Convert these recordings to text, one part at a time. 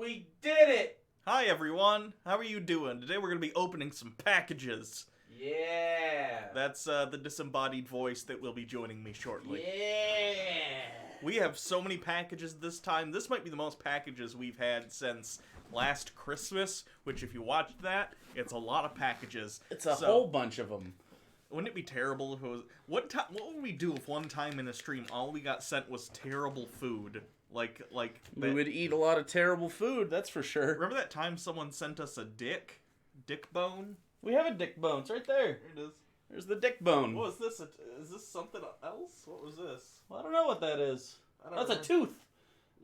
We did it! Hi everyone, how are you doing? Today we're going to be opening some packages. Yeah! That's the disembodied voice that will be joining me shortly. Yeah! We have so many packages this time. This might be the most packages we've had since last Christmas, which if you watched that, it's a lot of packages. It's a whole bunch of them. Wouldn't it be terrible if it was... What would we do if one time in a stream all we got sent was terrible food? Like we would eat a lot of terrible food, that's for sure. Remember that time someone sent us a dick bone? We have a dick bone. It's right there. There it is. There's the dick bone. What was this? Is this something else? What was this? Well, I don't know what that is. That's remember. a tooth.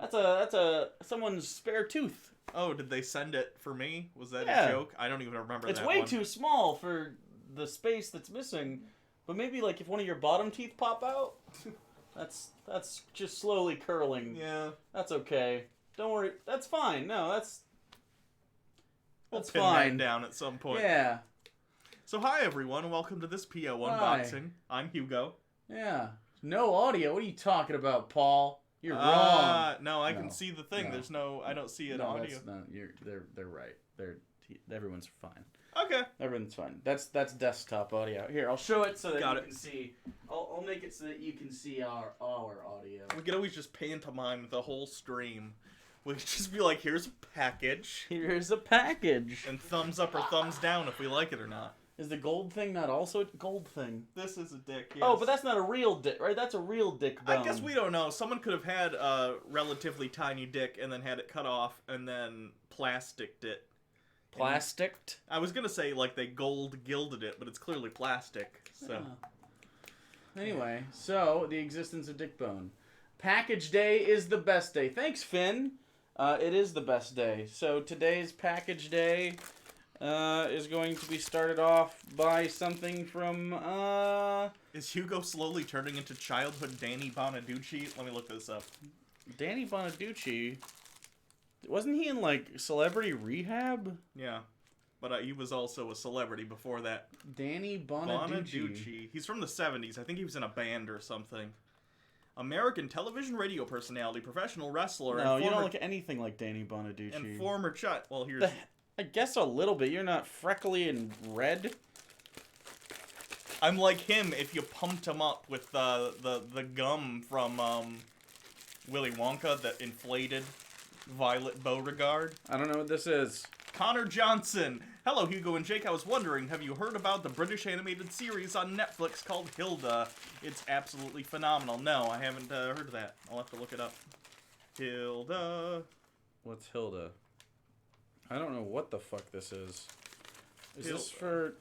That's a someone's spare tooth. Oh, did they send it for me? Was that Yeah. a joke? I don't even remember It's that way one. too small for the space that's missing. But maybe like if one of your bottom teeth pop out, that's just slowly curling. Yeah. That's okay. Don't worry. That's fine. No, that's We'll pin fine. that down at some point. Yeah. So hi everyone, and welcome to this PO unboxing. I'm Hugo. Yeah. No audio. What are you talking about, Paul? You're wrong. No, I No. can see the thing. No. I don't see an No, audio. that's not. They're right. Everyone's fine. Okay. Everyone's fine. That's desktop audio. Here, I'll show it so that Got you it. can see. I'll make it so that you can see our audio. We could always just pantomime the whole stream. We could just be like, here's a package. Here's a package. And thumbs up or thumbs down if we like it or not. Is the gold thing not also a gold thing? This is a dick, yes. Oh, but that's not a real dick, right? That's a real dick bone. I guess we don't know. Someone could have had a relatively tiny dick and then had it cut off and then plasticked it. Plasticked? I was gonna say like they gold gilded it, but it's clearly plastic. So Yeah. Anyway, so the existence of dick bone. Package day is the best day. Thanks, Finn. It is the best day. So today's package day is going to be started off by something from is Hugo slowly turning into childhood Danny Bonaducci? Let me look this up. Danny Bonaducci. Wasn't he in like Celebrity Rehab? Yeah, but he was also a celebrity before that. Danny Bonaducci. He's from the 70s. I think he was in a band or something. American television radio personality, professional wrestler. No, and you former, don't look anything like Danny Bonaducci. And former child. Well, here's. I guess a little bit. You're not freckly and red. I'm like him if you pumped him up with the gum from Willy Wonka that inflated Violet Beauregard. I don't know what this is. Connor Johnson. Hello, Hugo and Jake. I was wondering, have you heard about the British animated series on Netflix called Hilda? It's absolutely phenomenal. No, I haven't heard of that. I'll have to look it up. Hilda. What's Hilda? I don't know what the fuck this is. Is Hilda. this for...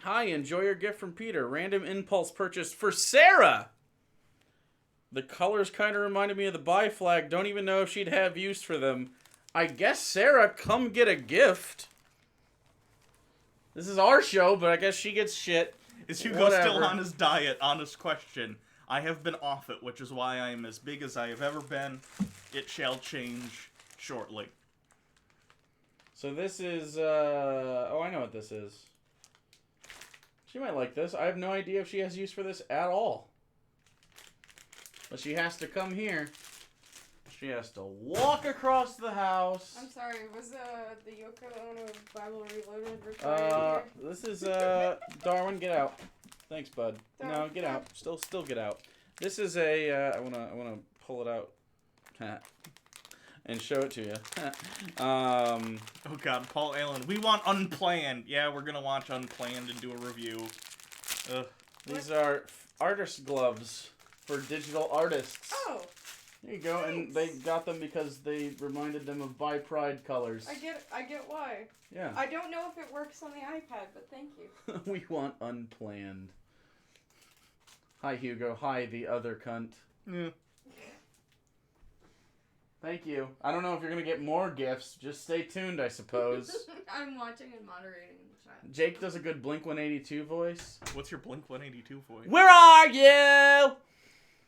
Hi, enjoy your gift from Peter. Random impulse purchase for Sarah! The colors kind of reminded me of the buy flag. Don't even know if she'd have use for them. I guess Sarah, come get a gift. This is our show, but I guess she gets shit. Is Hugo still on his diet? Honest question. I have been off it, which is why I am as big as I have ever been. It shall change shortly. So this is, oh, I know what this is. She might like this. I have no idea if she has use for this at all. But she has to come here. She has to walk across the house. I'm sorry, was the Yoko Ono Bible Reloaded required here? This is, Darwin, get out. Thanks, bud. No, get out. Still get out. This is a, I wanna pull it out. And show it to you. Oh god, Paul Allen. We want Unplanned. Yeah, we're gonna watch Unplanned and do a review. Ugh. These are artist gloves for digital artists. Oh! There you go, and they got them because they reminded them of Bi Pride colors. I get why. Yeah. I don't know if it works on the iPad, but thank you. We want Unplanned. Hi, Hugo. Hi, the other cunt. Yeah. Thank you. I don't know if you're going to get more gifts. Just stay tuned, I suppose. I'm watching and moderating in the chat. Jake does a good Blink-182 voice. What's your Blink-182 voice? Where are you?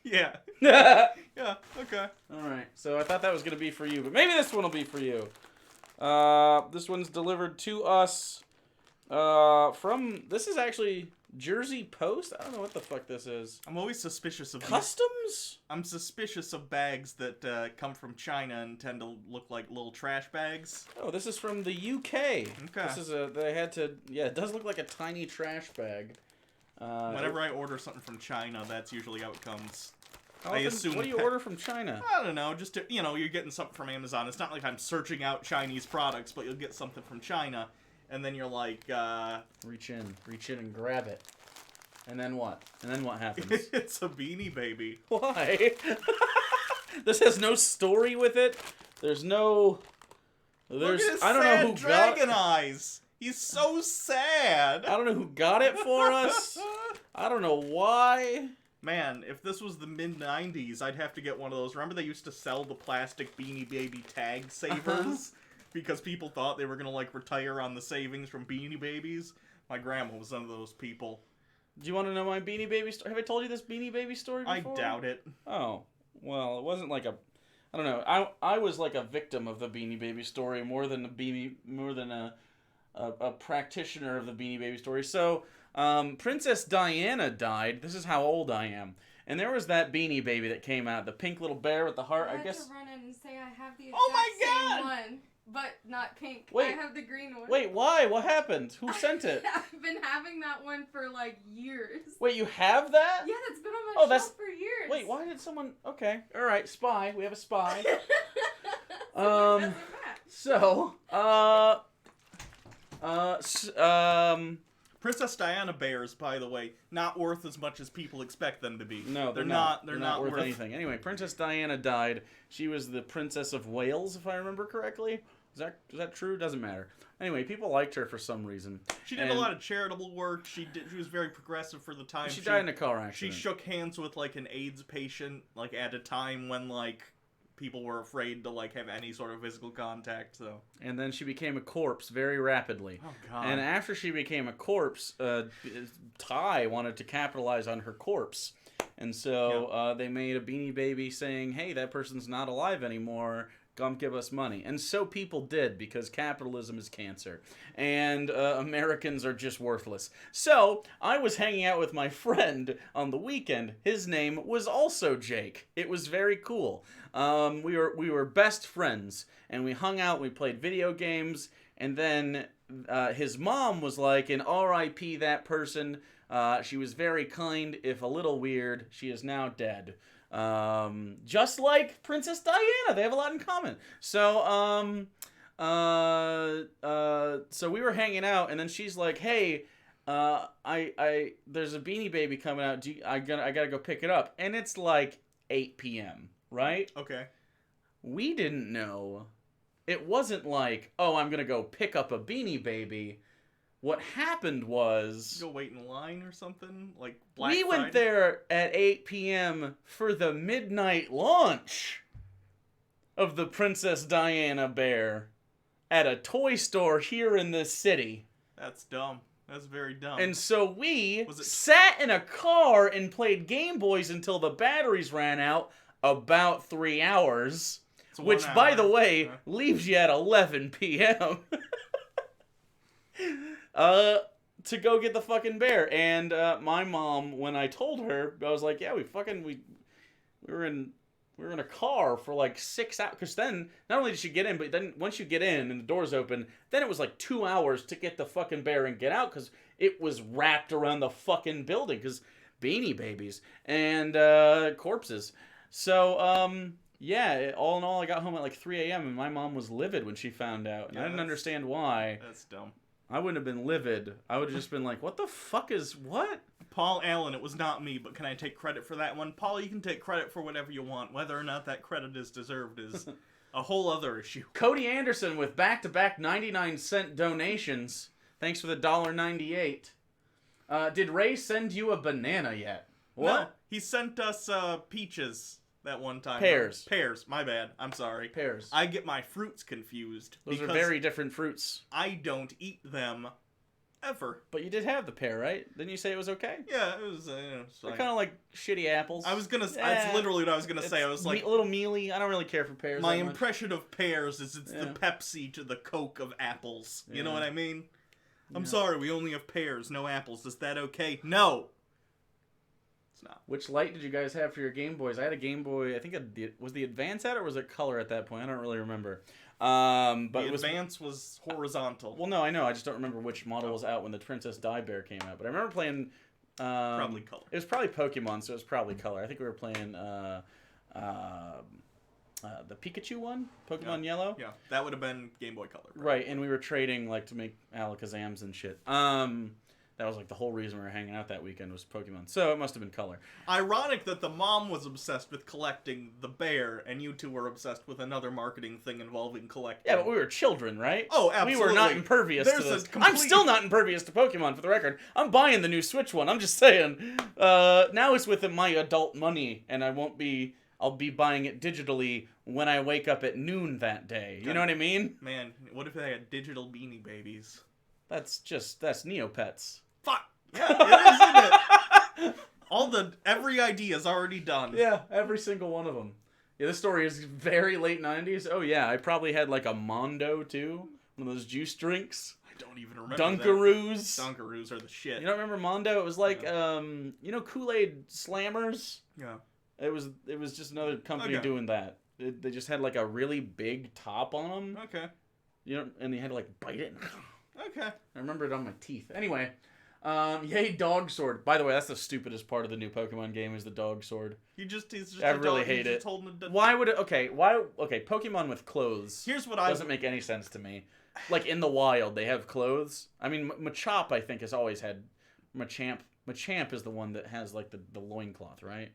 Yeah. Yeah, okay. Alright, so I thought that was going to be for you, but maybe this one will be for you. This one's delivered to us from... This is actually Jersey Post? I don't know what the fuck this is. I'm always suspicious of Customs? I'm suspicious of bags that come from China and tend to look like little trash bags. Oh, this is from the UK. Okay. This is they had to, yeah, it does look like a tiny trash bag. Whenever I order something from China, that's usually how it comes. I assume. What do you order from China? I don't know, just to, you're getting something from Amazon. It's not like I'm searching out Chinese products, but you'll get something from China, and then you're like, reach in and grab it. And then what? And then what happens? It's a Beanie Baby. Why? This has no story with it. There's no. Look at his I don't know who dragon got. eyes. He's so sad. I don't know who got it for us. I don't know why. Man, if this was the mid-90s, I'd have to get one of those. Remember they used to sell the plastic Beanie Baby tag savers? Because people thought they were going to, like, retire on the savings from Beanie Babies? My grandma was one of those people. Do you want to know my Beanie Baby story? Have I told you this Beanie Baby story before? I doubt it. Oh. Well, it wasn't like a... I don't know. I was like a victim of the Beanie Baby story more than a practitioner of the Beanie Baby story. So, Princess Diana died. This is how old I am. And there was that Beanie Baby that came out, the pink little bear with the heart. I guess. have to run in and say I have the Oh my same God! one, but not pink. Wait. I have the green one. Wait, why? What happened? Who sent it? I've been having that one for like years. Wait, you have that? Yeah, that's been on my shelf for years. Wait, why did someone... Okay, alright, spy. We have a spy. That's So, Princess Diana bears, by the way, not worth as much as people expect them to be. No, they're not. They're not worth anything. Anyway, Princess Diana died. She was the Princess of Wales, if I remember correctly. Is that true? Doesn't matter. Anyway, people liked her for some reason. She did a lot of charitable work. She was very progressive for the time. She died in a car accident. She shook hands with like an AIDS patient, like at a time when like people were afraid to like have any sort of physical contact. So. And then she became a corpse very rapidly. Oh God. And after she became a corpse, Ty wanted to capitalize on her corpse. And so they made a Beanie Baby saying, hey, that person's not alive anymore. Come give us money. And so people did, because capitalism is cancer. And Americans are just worthless. So I was hanging out with my friend on the weekend. His name was also Jake. It was very cool. We were best friends. And we hung out, we played video games. And then his mom was like, an R.I.P. that person. She was very kind, if a little weird. She is now dead. Just like Princess Diana, they have a lot in common. So, so we were hanging out, and then she's like, "Hey, there's a Beanie Baby coming out. I gotta go pick it up." And it's like 8 p.m. Right? Okay. We didn't know. It wasn't like, "Oh, I'm gonna go pick up a Beanie Baby." What happened was... Go wait in line or something? Like we went there at 8 p.m. for the midnight launch of the Princess Diana bear at a toy store here in this city. That's dumb. That's very dumb. And so we sat in a car and played Game Boys until the batteries ran out, about 3 hours. Which, by the way, leaves you at 11 p.m. To go get the fucking bear. And my mom, when I told her, I was like, yeah, we were in a car for like 6 hours. Because then, not only did she get in, but then once you get in and the doors open, then it was like 2 hours to get the fucking bear and get out, because it was wrapped around the fucking building, because Beanie Babies and corpses. So, yeah, all in all, I got home at like 3 a.m. and my mom was livid when she found out. And I didn't understand why. That's dumb. I wouldn't have been livid. I would have just been like, what the fuck is what? Paul Allen, it was not me, but can I take credit for that one? Paul, you can take credit for whatever you want. Whether or not that credit is deserved is a whole other issue. Cody Anderson with back-to-back 99-cent donations. Thanks for the $1.98. Did Ray send you a banana yet? What? No, he sent us peaches that one time. Pears. Pears, my bad. I'm sorry. Pears. I get my fruits confused. Those are very different fruits. I don't eat them ever. But you did have the pear, right? Didn't you say it was okay? Yeah, it was. They're kind of like shitty apples. I was gonna. That's literally what I was gonna say. I was like a little mealy. I don't really care for pears. My impression of pears is it's the Pepsi to the Coke of apples. You know what I mean? I'm sorry, we only have pears, no apples. Is that okay? No! It's not. Which light did you guys have for your Game Boys? I had a Game Boy, I think was the Advance at it, or was it color at that point? I don't really remember. But the Advance was horizontal. Well, no, I know. I just don't remember which model was out when the Princess Di Bear came out. But I remember playing... probably color. It was probably Pokemon, so it was probably color. I think we were playing the Pikachu one, Pokemon Yellow. Yeah, that would have been Game Boy Color. Right, and we were trading like to make Alakazams and shit. That was like the whole reason we were hanging out that weekend was Pokemon. So it must have been color. Ironic that the mom was obsessed with collecting the bear, and you two were obsessed with another marketing thing involving collecting. Yeah, but we were children, right? Oh, absolutely. We were not impervious to this. I'm still not impervious to Pokemon, for the record. I'm buying the new Switch one. I'm just saying. Now it's with my adult money, and I'll be buying it digitally when I wake up at noon that day. You know what I mean? Man, what if they had digital Beanie Babies? That's Neopets. Fuck! Yeah, it is, isn't it? Every idea is already done. Yeah, every single one of them. Yeah, this story is very late 90s. Oh yeah, I probably had like a Mondo too. One of those juice drinks. I don't even remember Dunkaroos. That. Dunkaroos are the shit. You don't remember Mondo? It was like, Kool-Aid Slammers? Yeah. It was just another company doing that. They just had like a really big top on them. Okay. And they had to like bite it. Okay. I remember it on my teeth. Anyway, yay, dog sword. By the way, that's the stupidest part of the new Pokemon game is the dog sword. He's just I really hate it. Why would it? Okay, Pokemon with clothes. Here's what doesn't make any sense to me. Like in the wild, they have clothes. I mean, Machop I think has always had Machamp. Machamp is the one that has like the loincloth, right?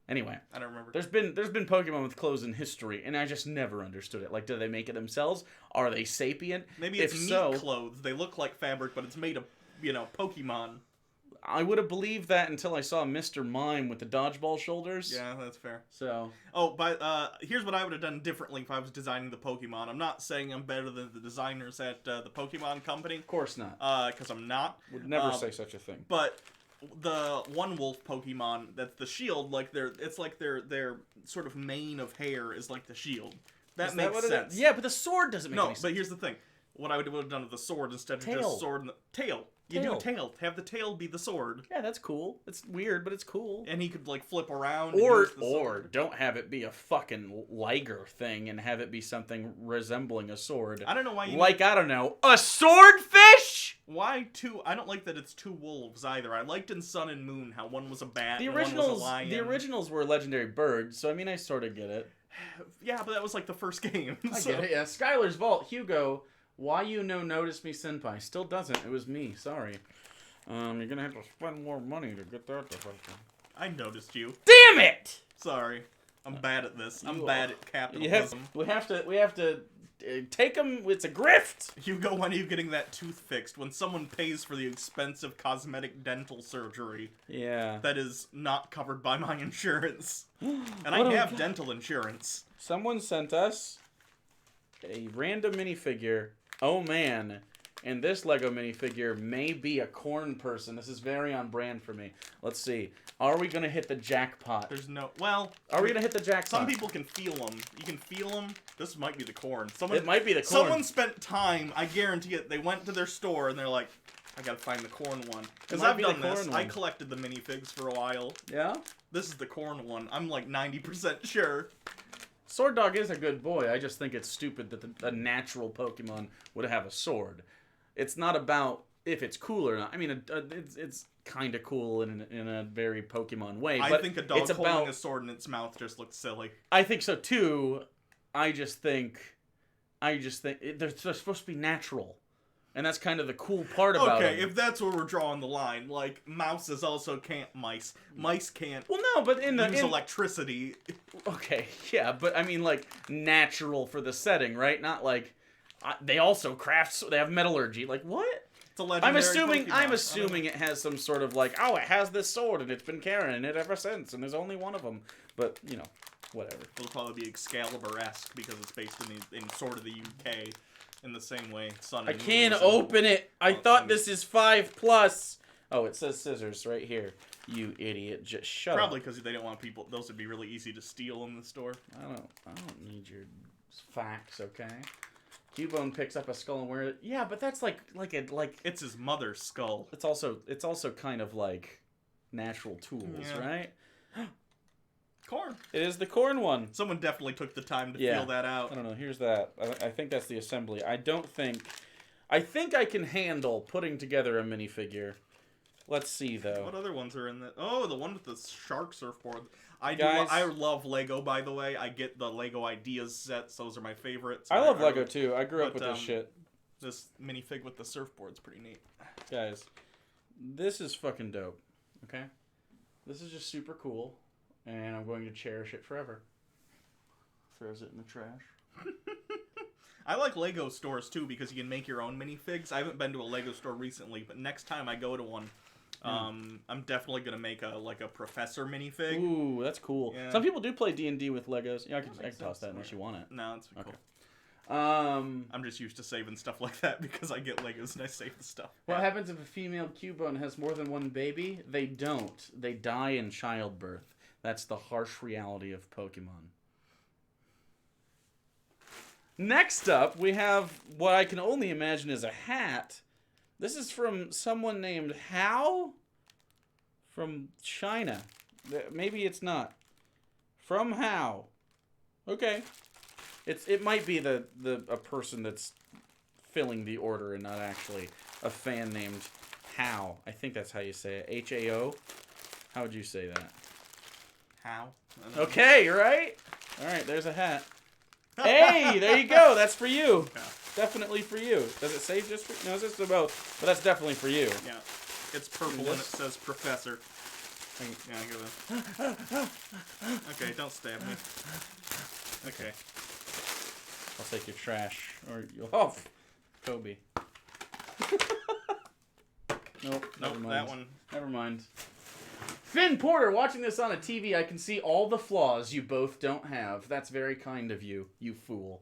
Anyway, I don't remember. There's been Pokemon with clothes in history, and I just never understood it. Like, do they make it themselves? Are they sapient? Maybe it's meat clothes. They look like fabric, but it's made of, Pokemon. I would have believed that until I saw Mr. Mime with the dodgeball shoulders. Yeah, that's fair. So. Oh, here's what I would have done differently if I was designing the Pokemon. I'm not saying I'm better than the designers at the Pokemon Company. Of course not. Because I'm not. Would never say such a thing. But the One Wolf Pokemon, that's the shield, it's like their sort of mane of hair is like the shield. That makes sense. Yeah, but the sword doesn't make any sense. No, but here's the thing. What I would have done with the sword instead of just sword and the tail. You do tail. Have the tail be the sword. Yeah, that's cool. It's weird, but it's cool. And he could flip around. Or don't have it be a fucking liger thing and have it be something resembling a sword. I don't know why you I don't know, a swordfish. Why two? I don't like that it's two wolves either. I liked in Sun and Moon how one was a bat and one was a lion. The originals were legendary birds, so I mean I sort of get it. Yeah, but that was like the first game. I get it. Yeah, Skylar's Vault, Hugo. Why you no notice me, senpai? Still doesn't. It was me. Sorry. You're gonna have to spend more money to get that. I noticed you. Damn it! Sorry, I'm bad at this. I'm bad at capitalism. We have to take them. It's a grift. Hugo, when are you getting that tooth fixed? When someone pays for the expensive cosmetic dental surgery. Yeah. That is not covered by my insurance. And I have dental insurance. Someone sent us a random minifigure. Oh man. And this Lego minifigure may be a corn person. This is very on brand for me. Let's see. Are we going to hit the jackpot? There's no... Well... Are we going to hit the jackpot? Some people can feel them. You can feel them. This might be the corn. It might be the corn. Someone spent time, I guarantee it. They went to their store and they're like, I gotta find the corn one. Because I've done this. I collected the minifigs for a while. Yeah? This is the corn one. I'm like 90% sure. Sword Dog is a good boy. I just think it's stupid that a natural Pokemon would have a sword. It's not about if it's cool or not. I mean, it's kind of cool in a very Pokemon way. But I think a dog holding a sword in its mouth just looks silly. I think so too. I just think they're supposed to be natural. And that's kind of the cool part about it. Okay, if that's where we're drawing the line, like, mouses also can't mice. Mice can't well, no, but use electricity. Okay, yeah, but I mean, like, natural for the setting, right? Not like, they also craft, they have metallurgy. Like, what? It's a legendary I'm assuming it has some sort of, like, oh, it has this sword, and it's been carrying it ever since, and there's only one of them. But, whatever. It'll probably be Excalibur-esque, because it's based in sort of the UK. In the same way, Sun and I can't open it. I thought this is 5+. Oh, it says scissors right here. You idiot! Just shut up. Probably because they don't want people. Those would be really easy to steal in the store. I don't need your facts, okay? Cubone picks up a skull and wears it. Yeah, but that's like It's his mother's skull. it's also kind of like natural tools, Yeah. right? Corn. It is the corn one. Someone definitely took the time to Yeah. feel that out. I don't know. Here's that. I think that's the assembly. I think I can handle putting together a minifigure. Let's see though. What other ones are in that? Oh, the one with the shark surfboard. Guys- I love Lego, by the way. I get the Lego Ideas sets. Those are my favorites. I love Lego too. I grew up but, with this shit. This minifig with the surfboard's pretty neat. Guys, this is fucking dope. Okay? This is just super cool, and I'm going to cherish it forever. Throws it in the trash. I like Lego stores too because you can make your own minifigs. I haven't been to a Lego store recently, but next time I go to one, I'm definitely gonna make a professor minifig. Ooh, that's cool. Yeah. Some people do play D&D with Legos. Yeah, I can makes toss sense. that unless you want it. No, it's cool. Okay. I'm just used to saving stuff like that because I get Legos and I save the stuff. What happens if a female Cubone has more than one baby? They don't. They die in childbirth. That's the harsh reality of Pokemon. Next up, we have what I can only imagine is a hat. This is from someone named How? From China. Maybe it's not. From How. Okay. It might be a person that's filling the order and not actually a fan named How. I think that's how you say it. H-A-O? How would you say that? How? Okay, you're right. All right, there's a hat. Hey, there you go. That's for you. Yeah. Definitely for you. Does it say just for... No, it's just about... But that's definitely for you. Yeah. It's purple and it says professor. Yeah, go ahead. Okay, don't stab me. Okay. I'll take your trash. Or you'll... Oh, Kobe. Nope, never mind. That one. Never mind. Finn Porter, watching this on a TV, I can see all the flaws you both don't have. That's very kind of you, you fool.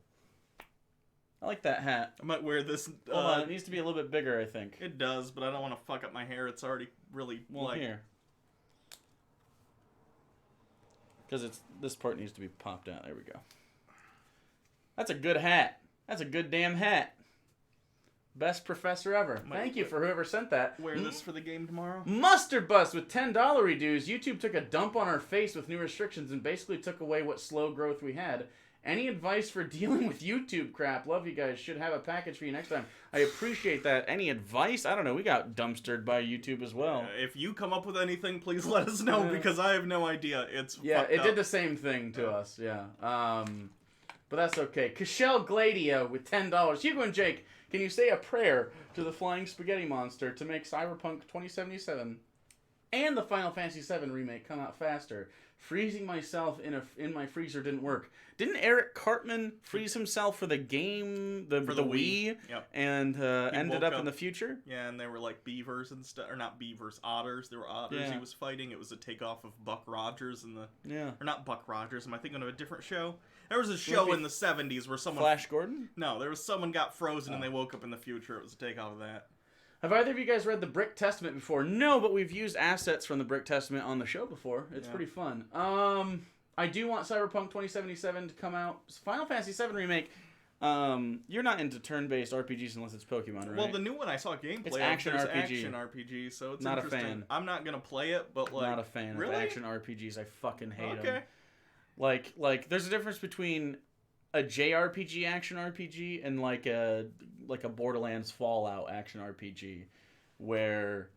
I like that hat. I might wear this. Hold on, it needs to be a little bit bigger, I think. It does, but I don't want to fuck up my hair. It's already really Here. Because this part needs to be popped out. There we go. That's a good hat. That's a good damn hat. Best professor ever. Thank you for whoever sent that. Wear this for the game tomorrow. Mustard Bust with $10 reduce. YouTube took a dump on our face with new restrictions and basically took away what slow growth we had. Any advice for dealing with YouTube crap? Love you guys. Should have a package for you next time. I appreciate that. Any advice? I don't know. We got dumpstered by YouTube as well. If you come up with anything, please let us know because I have no idea. It's fucked it up. did the same thing to us. Yeah. But that's okay. Cashel Gladio with $10. Hugo and Jake, can you say a prayer to the flying spaghetti monster to make Cyberpunk 2077 and the Final Fantasy VII remake come out faster? Freezing myself in my freezer didn't work. Didn't Eric Cartman freeze himself for the game, the Wii? Yep. And ended up in the future? Yeah, and they were like beavers and stuff, or not beavers, otters. There were otters Yeah. he was fighting. It was a takeoff of Buck Rogers and Yeah. or not Buck Rogers. Am I thinking of a different show? There was a show be in the 70s where someone Flash Gordon? No, there was someone got frozen and they woke up in the future. It was a takeoff of that. Have either of you guys read the Brick Testament before? No, but we've used assets from the Brick Testament on the show before. It's pretty fun. I do want Cyberpunk 2077 to come out. Final Fantasy VII Remake. You're not into turn-based RPGs unless it's Pokemon, right? Well, the new one I saw gameplay. It's action there's RPG. Action RPG, so it's Not a interesting. fan. I'm not gonna play it, but like, not a fan really? of action RPGs. I fucking hate them. Okay. Like, there's a difference between a JRPG action RPG and like a Borderlands Fallout action RPG, where,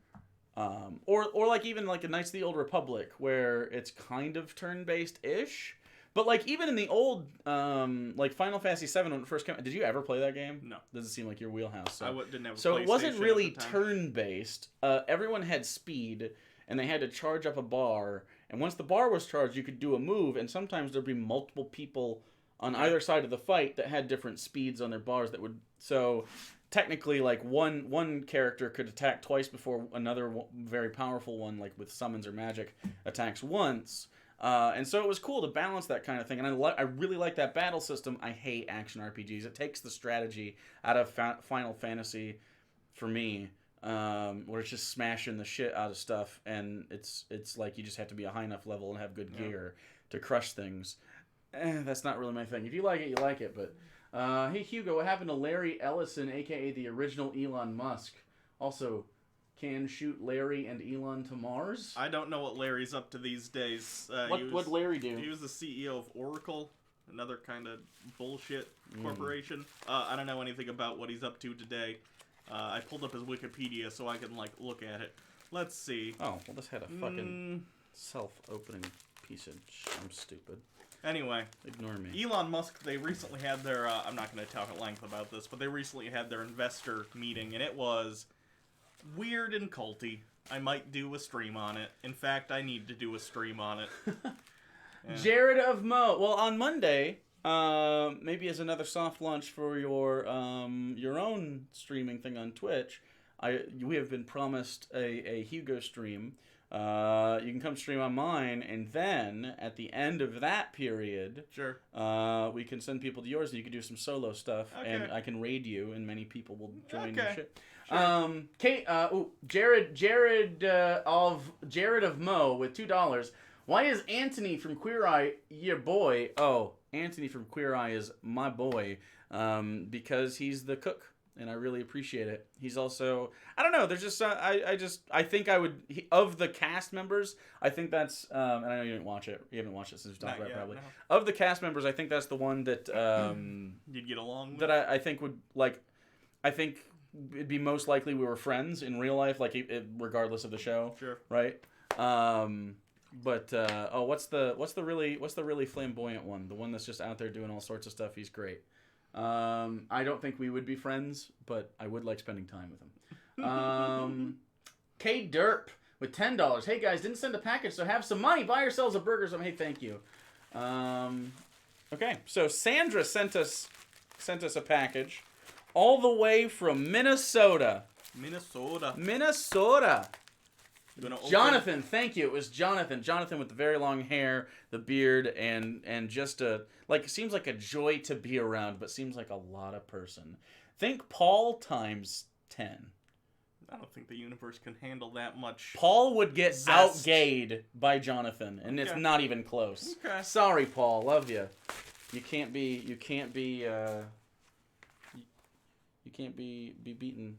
or like even like a Knights of the Old Republic, where it's kind of turn-based ish. But like even in the old, like Final Fantasy VII when it first came out, did you ever play that game? No. Doesn't seem like your wheelhouse. So. Didn't have a So it wasn't PlayStation really at the time. turn-based. Everyone had speed, and they had to charge up a bar. And once the bar was charged, you could do a move, and sometimes there'd be multiple people on either side of the fight that had different speeds on their bars that would... So technically, like, one character could attack twice before another very powerful one, like with summons or magic, attacks once. And so it was cool to balance that kind of thing. And I really like that battle system. I hate action RPGs. It takes the strategy out of Final Fantasy for me, where it's just smashing the shit out of stuff. And it's like you just have to be a high enough level and have good gear to crush things. That's not really my thing. If you like it, you like it. But Hey, Hugo, what happened to Larry Ellison, a.k.a. the original Elon Musk? Also, can shoot Larry and Elon to Mars? I don't know what Larry's up to these days. What'd Larry do? He was the CEO of Oracle, another kind of bullshit corporation. I don't know anything about what he's up to today. I pulled up his Wikipedia so I can, like, look at it. Let's see. Oh, well, this had a fucking self-opening piece of... I'm stupid. Anyway. Ignore me. Elon Musk, they recently had their... I'm not going to talk at length about this, but they recently had their investor meeting, and it was weird and culty. I might do a stream on it. In fact, I need to do a stream on it. Yeah. Jared of Mo. Well, on Monday, maybe as another soft launch for your own streaming thing on Twitch, we have been promised a Hugo stream. You can come stream on mine, and then at the end of that period, sure, we can send people to yours, and you can do some solo stuff, and I can raid you, and many people will join your shit. Sure. Jared of Mo with $2. Why is Anthony from Queer Eye your boy? Oh, Anthony from Queer Eye is my boy, because he's the cook. And I really appreciate it. He's also, I don't know, there's just, I think I would, of the cast members, I think that's, and I know you didn't watch it, you haven't watched it since we talked about it probably. No. Of the cast members, I think that's the one that, you'd get along with? That I think would, like, I think it'd be most likely we were friends in real life, like, regardless of the show. Sure. Right? What's the really flamboyant one? The one that's just out there doing all sorts of stuff, he's great. I don't think we would be friends, but I would like spending time with him. K Derp with $10. Hey guys, didn't send a package, so have some money. Buy yourselves a burger. Hey, thank you. Okay, so Sandra sent us a package all the way from Minnesota. Minnesota. Jonathan, thank you. It was Jonathan. Jonathan with the very long hair, the beard, and just seems like a joy to be around, but seems like a lot of person. Think Paul times 10. I don't think the universe can handle that much. Paul would get outgayed by Jonathan, and it's not even close. Okay. Sorry, Paul. Love you. You can't be beaten.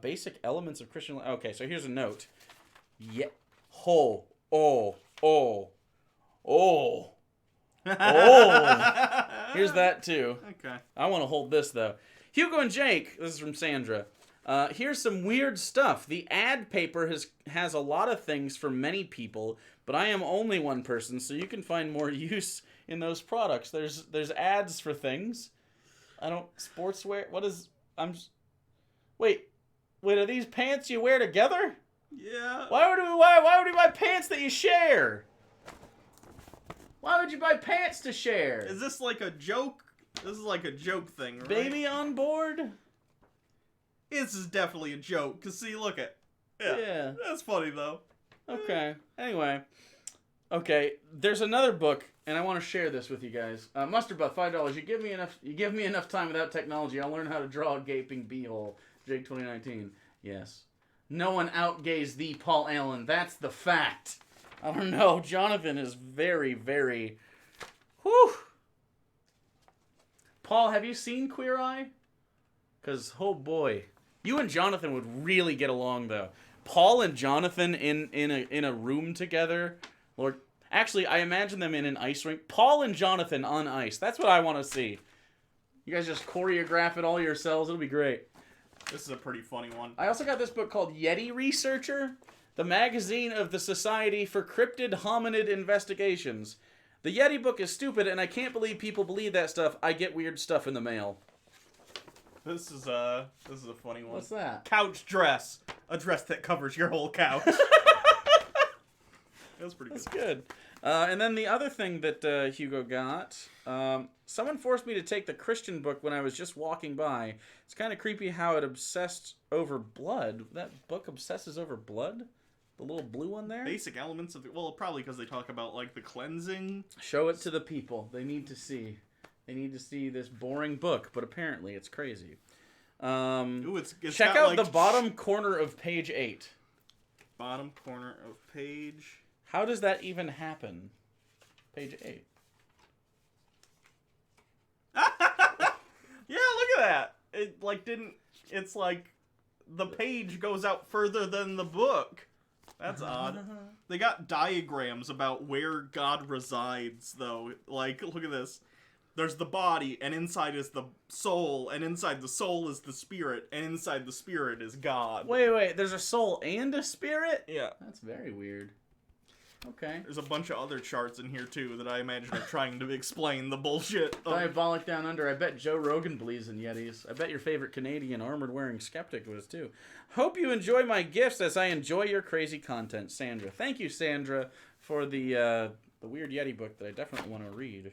Basic elements of Christian life. Okay, so here's a note. Yeah. Here's that too. Okay. I want to hold this though. Hugo and Jake, this is from Sandra. Here's some weird stuff. The ad paper has a lot of things for many people, but I am only one person, so you can find more use in those products. There's ads for things. Sportswear. Wait, are these pants you wear together? Yeah. Why would we buy pants that you share? Why would you buy pants to share? Is this like a joke? This is like a joke thing, right? Baby on board? This is definitely a joke, because see, look at... Yeah. That's funny, though. Okay. Anyway. Okay, there's another book, and I want to share this with you guys. Mustard Buff, $5. You give me enough time without technology, I'll learn how to draw a gaping beehole. Jake 2019. Yes. No one outgays thee, Paul Allen. That's the fact. I don't know. Jonathan is very, very... Whew. Paul, have you seen Queer Eye? Because, oh boy. You and Jonathan would really get along, though. Paul and Jonathan in a room together. Lord, actually, I imagine them in an ice rink. Paul and Jonathan on ice. That's what I want to see. You guys just choreograph it all yourselves. It'll be great. This is a pretty funny one. I also got this book called Yeti Researcher, the magazine of the Society for Cryptid Hominid Investigations. The Yeti book is stupid, and I can't believe people believe that stuff. I get weird stuff in the mail. This is a funny one. What's that? Couch dress. A dress that covers your whole couch. That's pretty good. That's good. And then the other thing that Hugo got, someone forced me to take the Christian book when I was just walking by. It's kind of creepy how it obsessed over blood. That book obsesses over blood? The little blue one there? Basic elements of the... Well, probably because they talk about, like, the cleansing. Show it to the people. They need to see. They need to see this boring book, but apparently it's crazy. Ooh, it's check out the bottom corner of page 8. Bottom corner of page... How does that even happen? Page 8. at that. It, like, didn't... It's like the page goes out further than the book. That's odd. They got diagrams about where God resides, though. Like, look at this. There's the body, and inside is the soul, and inside the soul is the spirit, and inside the spirit is God. Wait, there's a soul and a spirit? Yeah. That's very weird. Okay. There's a bunch of other charts in here, too, that I imagine are trying to explain the bullshit. Diabolic Down Under. I bet Joe Rogan believes in Yetis. I bet your favorite Canadian armored-wearing skeptic was, too. Hope you enjoy my gifts as I enjoy your crazy content, Sandra. Thank you, Sandra, for the Weird Yeti book that I definitely want to read.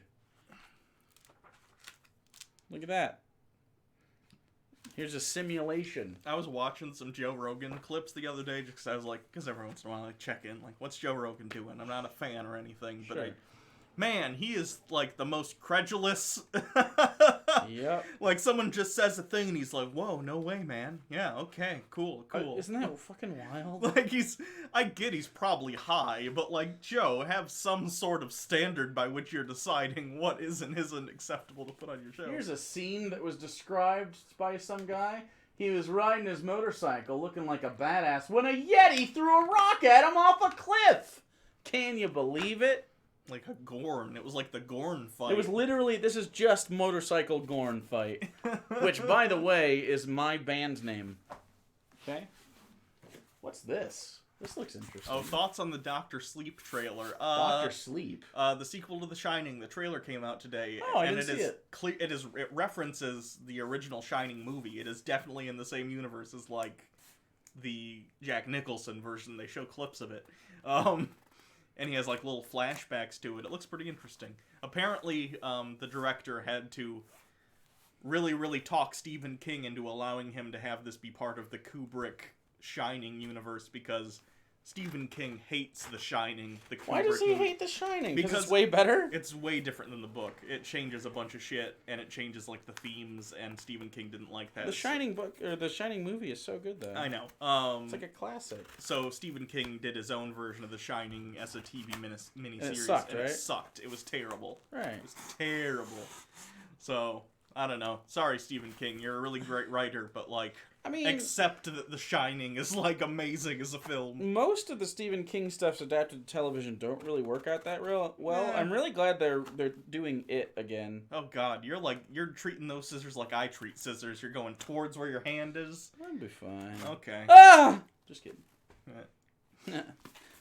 Look at that. Here's a simulation. I was watching some Joe Rogan clips the other day just because I was like, because every once in a while I check in, like, what's Joe Rogan doing? I'm not a fan or anything, but Sure. man, he is like the most credulous. Yep. Like someone just says a thing and he's like, whoa, no way, man. Yeah, okay, cool. Isn't that fucking wild? Like I get he's probably high, but like, Joe, have some sort of standard by which you're deciding what is and isn't acceptable to put on your show. Here's a scene that was described by some guy. He was riding his motorcycle looking like a badass when a Yeti threw a rock at him off a cliff. Can you believe it? Like a Gorn. It was like the Gorn fight. It was literally, this is just Motorcycle Gorn Fight. Which, by the way, is my band name. Okay? What's this? This looks interesting. Oh, thoughts on the Dr. Sleep trailer. Dr. Sleep? The sequel to The Shining. The trailer came out today. Oh, I didn't see it. It references the original Shining movie. It is definitely in the same universe as, like, the Jack Nicholson version. They show clips of it. And he has, like, little flashbacks to it. It looks pretty interesting. Apparently, the director had to really, really talk Stephen King into allowing him to have this be part of the Kubrick Shining universe because Stephen King hates The Shining. Why does he hate The Shining? Because it's way better? It's way different than the book. It changes a bunch of shit, and it changes, like, the themes, and Stephen King didn't like that. The Shining book, or The Shining movie is so good, though. I know. It's like a classic. So Stephen King did his own version of The Shining as a TV miniseries. And it sucked, right? It sucked. It was terrible. Right. It was terrible. So, I don't know. Sorry, Stephen King. You're a really great writer, but, like... I mean, except that The Shining is, like, amazing as a film. Most of the Stephen King stuff's adapted to television don't really work out that well. Yeah. I'm really glad they're doing it again. Oh God, you're treating those scissors like I treat scissors. You're going towards where your hand is. That'll be fine. Okay. Ah! Just kidding. Yeah.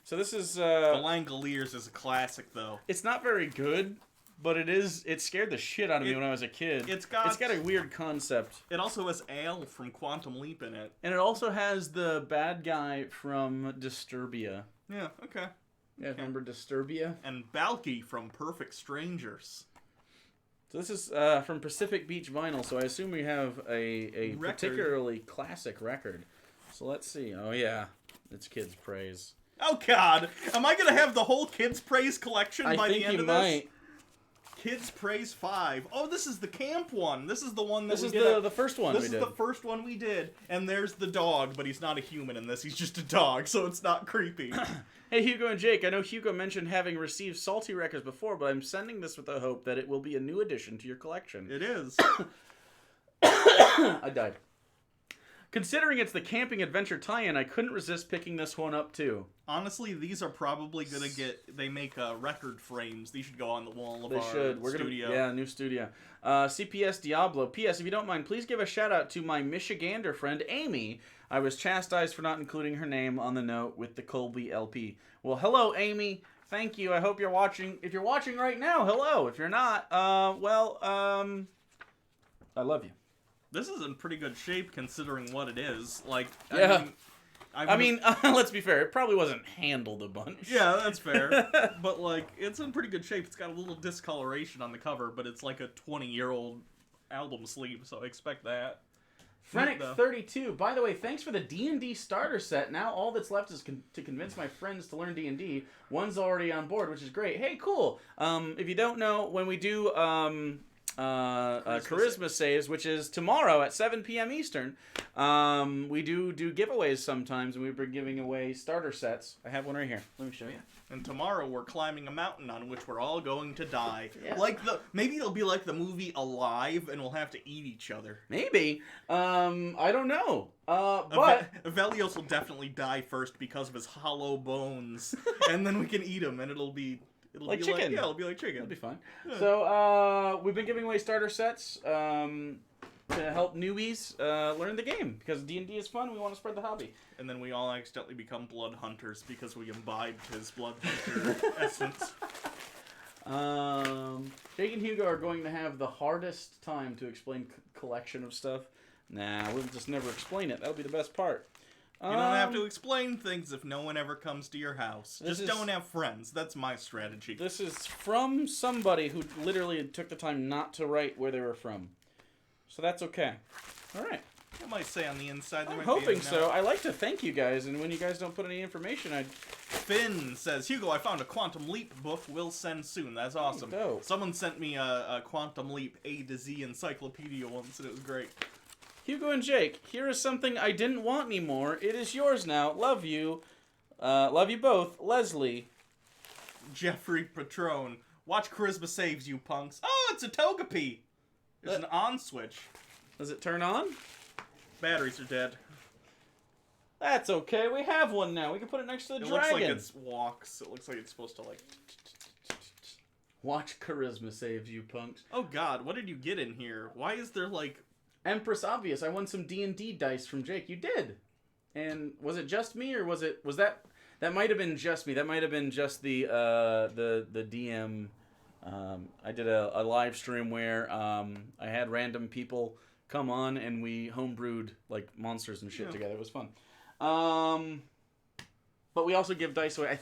So this is The Langoliers is a classic, though. It's not very good, but it scared the shit out of me when I was a kid. It's got a weird concept. It also has Al from Quantum Leap in it. And it also has the bad guy from Disturbia. Yeah, okay. Yeah, remember Disturbia? And Balky from Perfect Strangers. So this is from Pacific Beach Vinyl, so I assume we have a particularly classic record. So let's see. Oh yeah, it's Kids Praise. Oh God, am I gonna have the whole Kids Praise collection by the end of this? I think you might. Kids Praise 5. Oh, this is the camp one. This is the one that we did. This is the first one we did. This is the first one we did. And there's the dog, but he's not a human in this. He's just a dog, so it's not creepy. Hey, Hugo and Jake. I know Hugo mentioned having received Salty Records before, but I'm sending this with the hope that it will be a new addition to your collection. It is. I died. Considering it's the camping adventure tie-in, I couldn't resist picking this one up, too. Honestly, these are probably going to get... They make record frames. These should go on the wall of our studio. Yeah, new studio. CPS Diablo. P.S. If you don't mind, please give a shout-out to my Michigander friend, Amy. I was chastised for not including her name on the note with the Colby LP. Well, hello, Amy. Thank you. I hope you're watching. If you're watching right now, hello. If you're not, I love you. This is in pretty good shape considering what it is. Like, yeah. I mean, let's be fair. It probably wasn't handled a bunch. Yeah, that's fair. But, like, it's in pretty good shape. It's got a little discoloration on the cover, but it's like a 20-year-old album sleeve, so I expect that. Frenic32. By the way, thanks for the D&D starter set. Now all that's left is to convince my friends to learn D&D. One's already on board, which is great. Hey, cool. If you don't know, when we do Charisma Saves, which is tomorrow at 7 p.m. Eastern. We do giveaways sometimes, and we've been giving away starter sets. I have one right here. Let me show you. And tomorrow we're climbing a mountain on which we're all going to die. Yeah. Maybe it'll be like the movie Alive, and we'll have to eat each other. Maybe. I don't know. But Velios will definitely die first because of his hollow bones, and then we can eat him, and it'll be like chicken. it'll be like chicken. It'll be fun. Yeah. So we've been giving away starter sets to help newbies learn the game, because D&D is fun. We want to spread the hobby. And then we all accidentally become blood hunters because we imbibed his blood hunter essence. Jake and Hugo are going to have the hardest time to explain collection of stuff. Nah, we'll just never explain it. That'll be the best part. You don't have to explain things if no one ever comes to your house. Just don't have friends. That's my strategy. This is from somebody who literally took the time not to write where they were from. So that's okay. All right. I might say on the inside. I'm hoping so. I like to thank you guys, and when you guys don't put any information, Finn says, Hugo, I found a Quantum Leap book. We'll send soon. That's awesome. Dope. Someone sent me a Quantum Leap A to Z encyclopedia once, and it was great. Hugo and Jake, here is something I didn't want anymore. It is yours now. Love you. Love you both. Leslie. Jeffrey Patron. Watch Charisma Saves, you punks. Oh, it's a Togepi. There's an on switch. Does it turn on? Batteries are dead. That's okay. We have one now. We can put it next to the dragon. It looks like it walks. It looks like it's supposed to, like... Watch Charisma Saves, you punks. Oh, God. What did you get in here? Why is there, like... Empress Obvious. I won some D&D dice from Jake. You did. And was it just me, or was that... That might have been just me. That might have been just the DM... I did a live stream where I had random people come on and we homebrewed like monsters and shit together. It was fun. But we also give dice away. I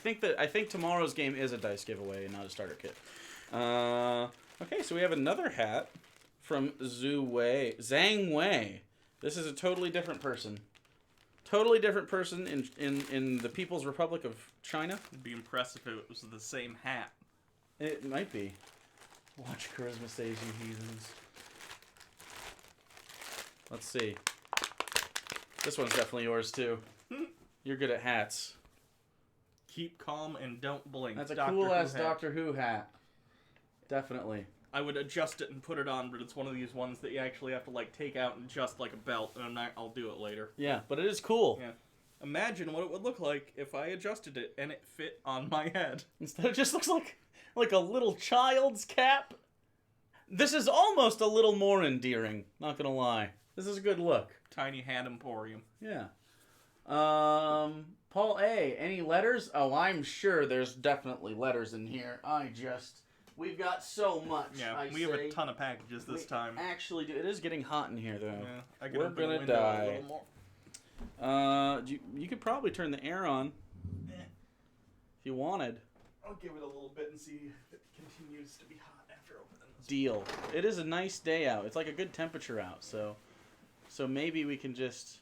think tomorrow's game is a dice giveaway and not a starter kit. Okay, so we have another hat from Zhang Wei. This is a totally different person. Totally different person in the People's Republic of China. It'd be impressive if it was the same hat. It might be. Watch Charisma Saves, you heathens. Let's see. This one's definitely yours, too. You're good at hats. Keep calm and don't blink. That's a cool-ass Doctor Who hat. Definitely. I would adjust it and put it on, but it's one of these ones that you actually have to, like, take out and adjust like a belt, and I'll do it later. Yeah, but it is cool. Yeah. Imagine what it would look like if I adjusted it and it fit on my head. Instead, it just looks like a little child's cap. This is almost a little more endearing, not gonna lie. This is a good look. Tiny Hat Emporium. Yeah. Paul A., any letters? Oh, I'm sure there's definitely letters in here. We've got so much. Yeah, we have a ton of packages this time. Actually, it is getting hot in here, though. Yeah, I can We're open the gonna window die. a little more. You could probably turn the air on if you wanted. I'll give it a little bit and see if it continues to be hot after opening this. Deal. It is a nice day out. It's like a good temperature out, so maybe we can just...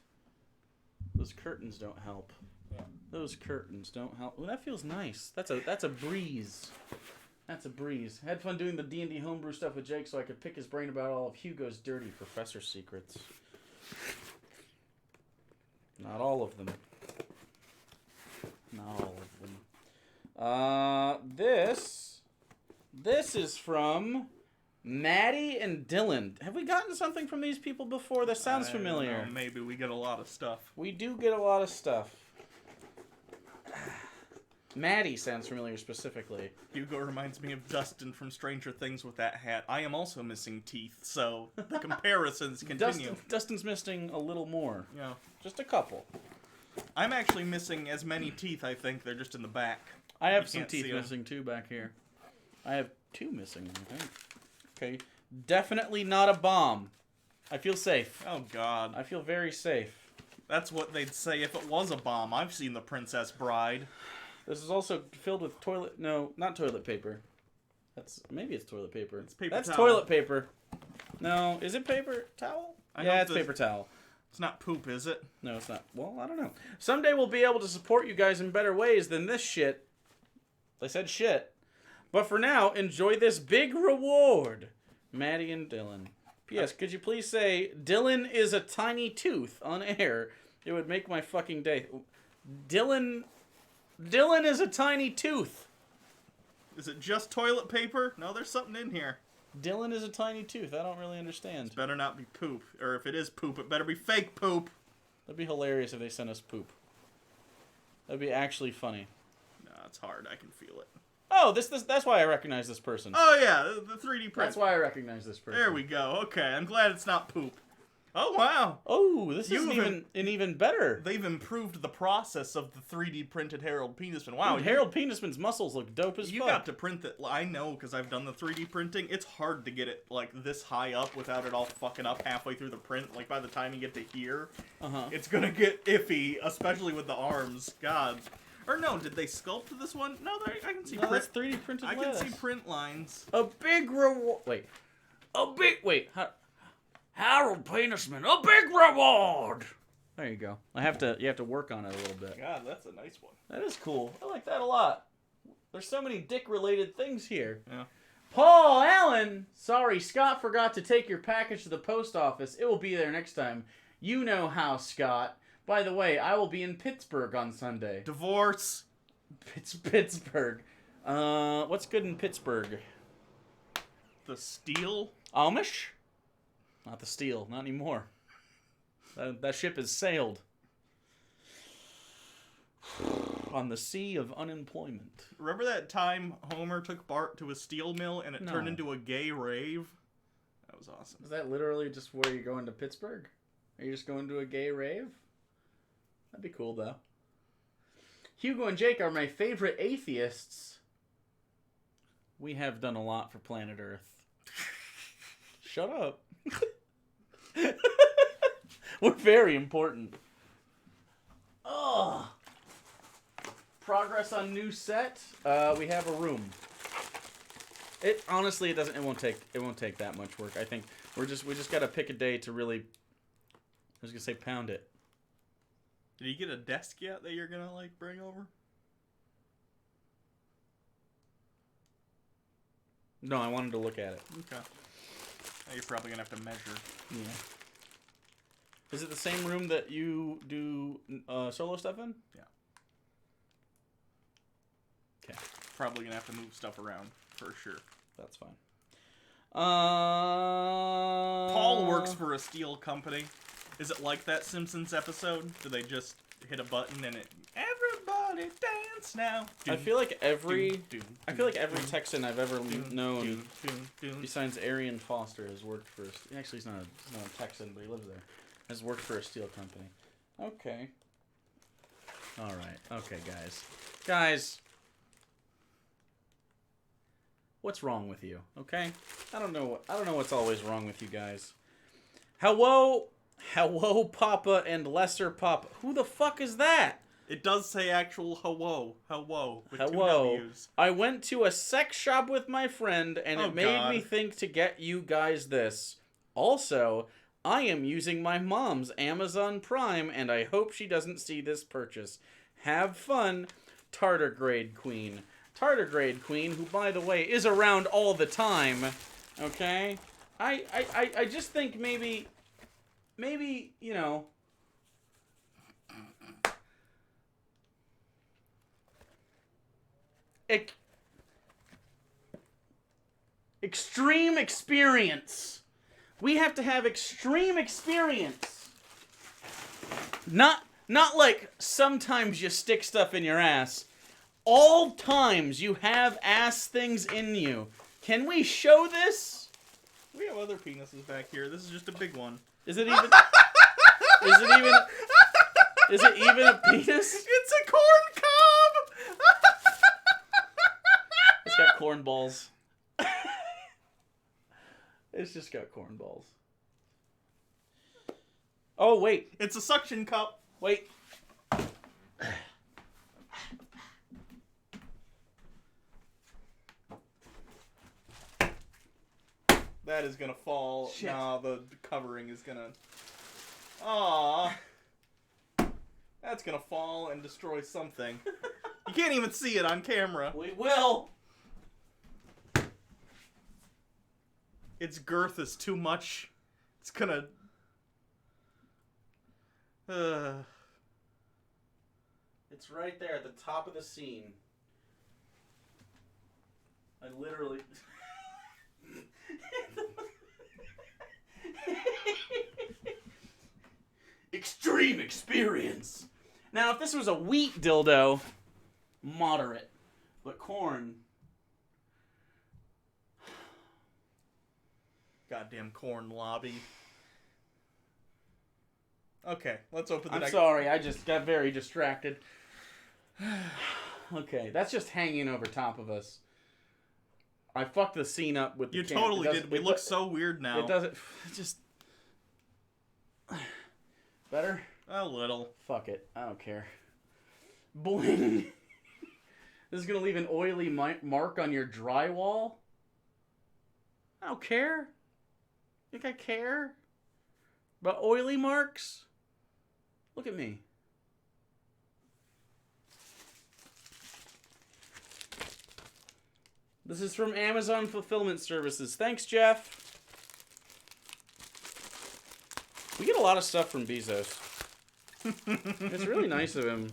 Those curtains don't help. Yeah. Those curtains don't help. Oh, that feels nice. That's a breeze. That's a breeze. Had fun doing the D&D homebrew stuff with Jake so I could pick his brain about all of Hugo's dirty professor secrets. Not all of them. Not all of them. This is from Maddie and Dylan. Have we gotten something from these people before? That sounds familiar. I don't know, maybe we get a lot of stuff. We do get a lot of stuff. Maddie sounds familiar specifically. Hugo reminds me of Dustin from Stranger Things with that hat. I am also missing teeth, so the comparisons continue. Dustin's missing a little more. Yeah. Just a couple. I'm actually missing as many teeth, I think. They're just in the back. I have You some can't teeth see 'em. missing too back here. I have two missing, I think. Okay. Definitely not a bomb. I feel safe. Oh, God. I feel very safe. That's what they'd say if it was a bomb. I've seen The Princess Bride. This is also filled with toilet... No, not toilet paper. Maybe it's toilet paper. It's paper That's towel. toilet paper. No, is it paper towel? Yeah, it's paper towel. It's not poop, is it? No, it's not. Well, I don't know. Someday we'll be able to support you guys in better ways than this shit. They said shit. But for now, enjoy this big reward Maddie and Dylan. P.S. Could you please say, Dylan is a tiny tooth on air? It would make my fucking day. Dylan is a tiny tooth. Is it just toilet paper? No, there's something in here. Dylan is a tiny tooth. I don't really understand. It better not be poop. Or if it is poop, it better be fake poop. That'd be hilarious if they sent us poop. That'd be actually funny. No, it's hard. I can feel it. Oh, that's why I recognize this person. Oh, yeah, the 3D print. That's why I recognize this person. There we go. Okay, I'm glad it's not poop. Oh, wow. Oh, this is even better. They've improved the process of the 3D printed Harold Penisman. Wow. Dude, Harold Penisman's muscles look dope as fuck. You got to print that. I know, because I've done the 3D printing. It's hard to get it, like, this high up without it all fucking up halfway through the print. Like, by the time you get to here, it's gonna get iffy, especially with the arms. God. Or no, did they sculpt this one? No, I can see print. That's 3D printed I glass. can see print lines. A big reward. Wait. Harold Penisman, a big reward. There you go. You have to work on it a little bit. God, that's a nice one. That is cool. I like that a lot. There's so many dick-related things here. Yeah. Paul Allen! Sorry, Scott forgot to take your package to the post office. It will be there next time. You know how, Scott. By the way, I will be in Pittsburgh on Sunday. Divorce. Pittsburgh. What's good in Pittsburgh? The Steel? Amish? Not the Steel. Not anymore. That ship has sailed. On the sea of unemployment. Remember that time Homer took Bart to a steel mill and it turned into a gay rave? That was awesome. Is that literally just where you're going to Pittsburgh? Are you just going to a gay rave? That'd be cool, though. Hugo and Jake are my favorite atheists. We have done a lot for planet Earth. Shut up. We're very important. Oh. Progress on new set. We have a room. It honestly, it won't take that much work. I think we just gotta pick a day to really. I was gonna say pound it. Did you get a desk yet that you're gonna like bring over? No, I wanted to look at it. Okay. Now you're probably gonna have to measure. Yeah. Is it the same room that you do solo stuff in? Yeah. Okay. Probably gonna have to move stuff around for sure. That's fine. Paul works for a steel company. Is it like that Simpsons episode? Do they just hit a button and it everybody dance now? I feel like every Texan I've ever known, besides Arian Foster, has worked for. Actually, he's not a Texan, but he lives there. Has worked for a steel company. Okay. All right. Okay, guys. What's wrong with you? Okay. I don't know what's always wrong with you guys. Hello, Papa and Lesser Papa. Who the fuck is that? It does say actual hello, with two Hello. W's. I went to a sex shop with my friend, and it made me think to get you guys this. Also, I am using my mom's Amazon Prime, and I hope she doesn't see this purchase. Have fun, Tardigrade Queen. Tardigrade Queen, who, by the way, is around all the time. Okay? I just think maybe, you know... Extreme experience. We have to have extreme experience. Not like sometimes you stick stuff in your ass. All times you have ass things in you. Can we show this? We have other penises back here. This is just a big one. Is it even? Is it even a penis? It's a corn cob. It's got corn balls. It's just got corn balls. Oh, wait. It's a suction cup. Wait. That is gonna fall. Shit. Nah, the covering is gonna... Aww. That's gonna fall and destroy something. You can't even see it on camera. We will. its girth is too much. It's gonna... It's right there at the top of the scene. I literally... Extreme experience. Now, if this was a wheat dildo, moderate. But corn... Goddamn corn lobby. Okay, let's open the I'm next... sorry, I just got very distracted. Okay, that's just hanging over top of us. I fucked the scene up with the You camera. totally did. We look so weird now. It doesn't... Just... Better? A little. Fuck it. I don't care. Bling! This is gonna leave an oily mark on your drywall? I don't care. Think I care? About oily marks? Look at me. This is from Amazon Fulfillment Services. Thanks, Jeff. We get a lot of stuff from Bezos. It's really nice of him.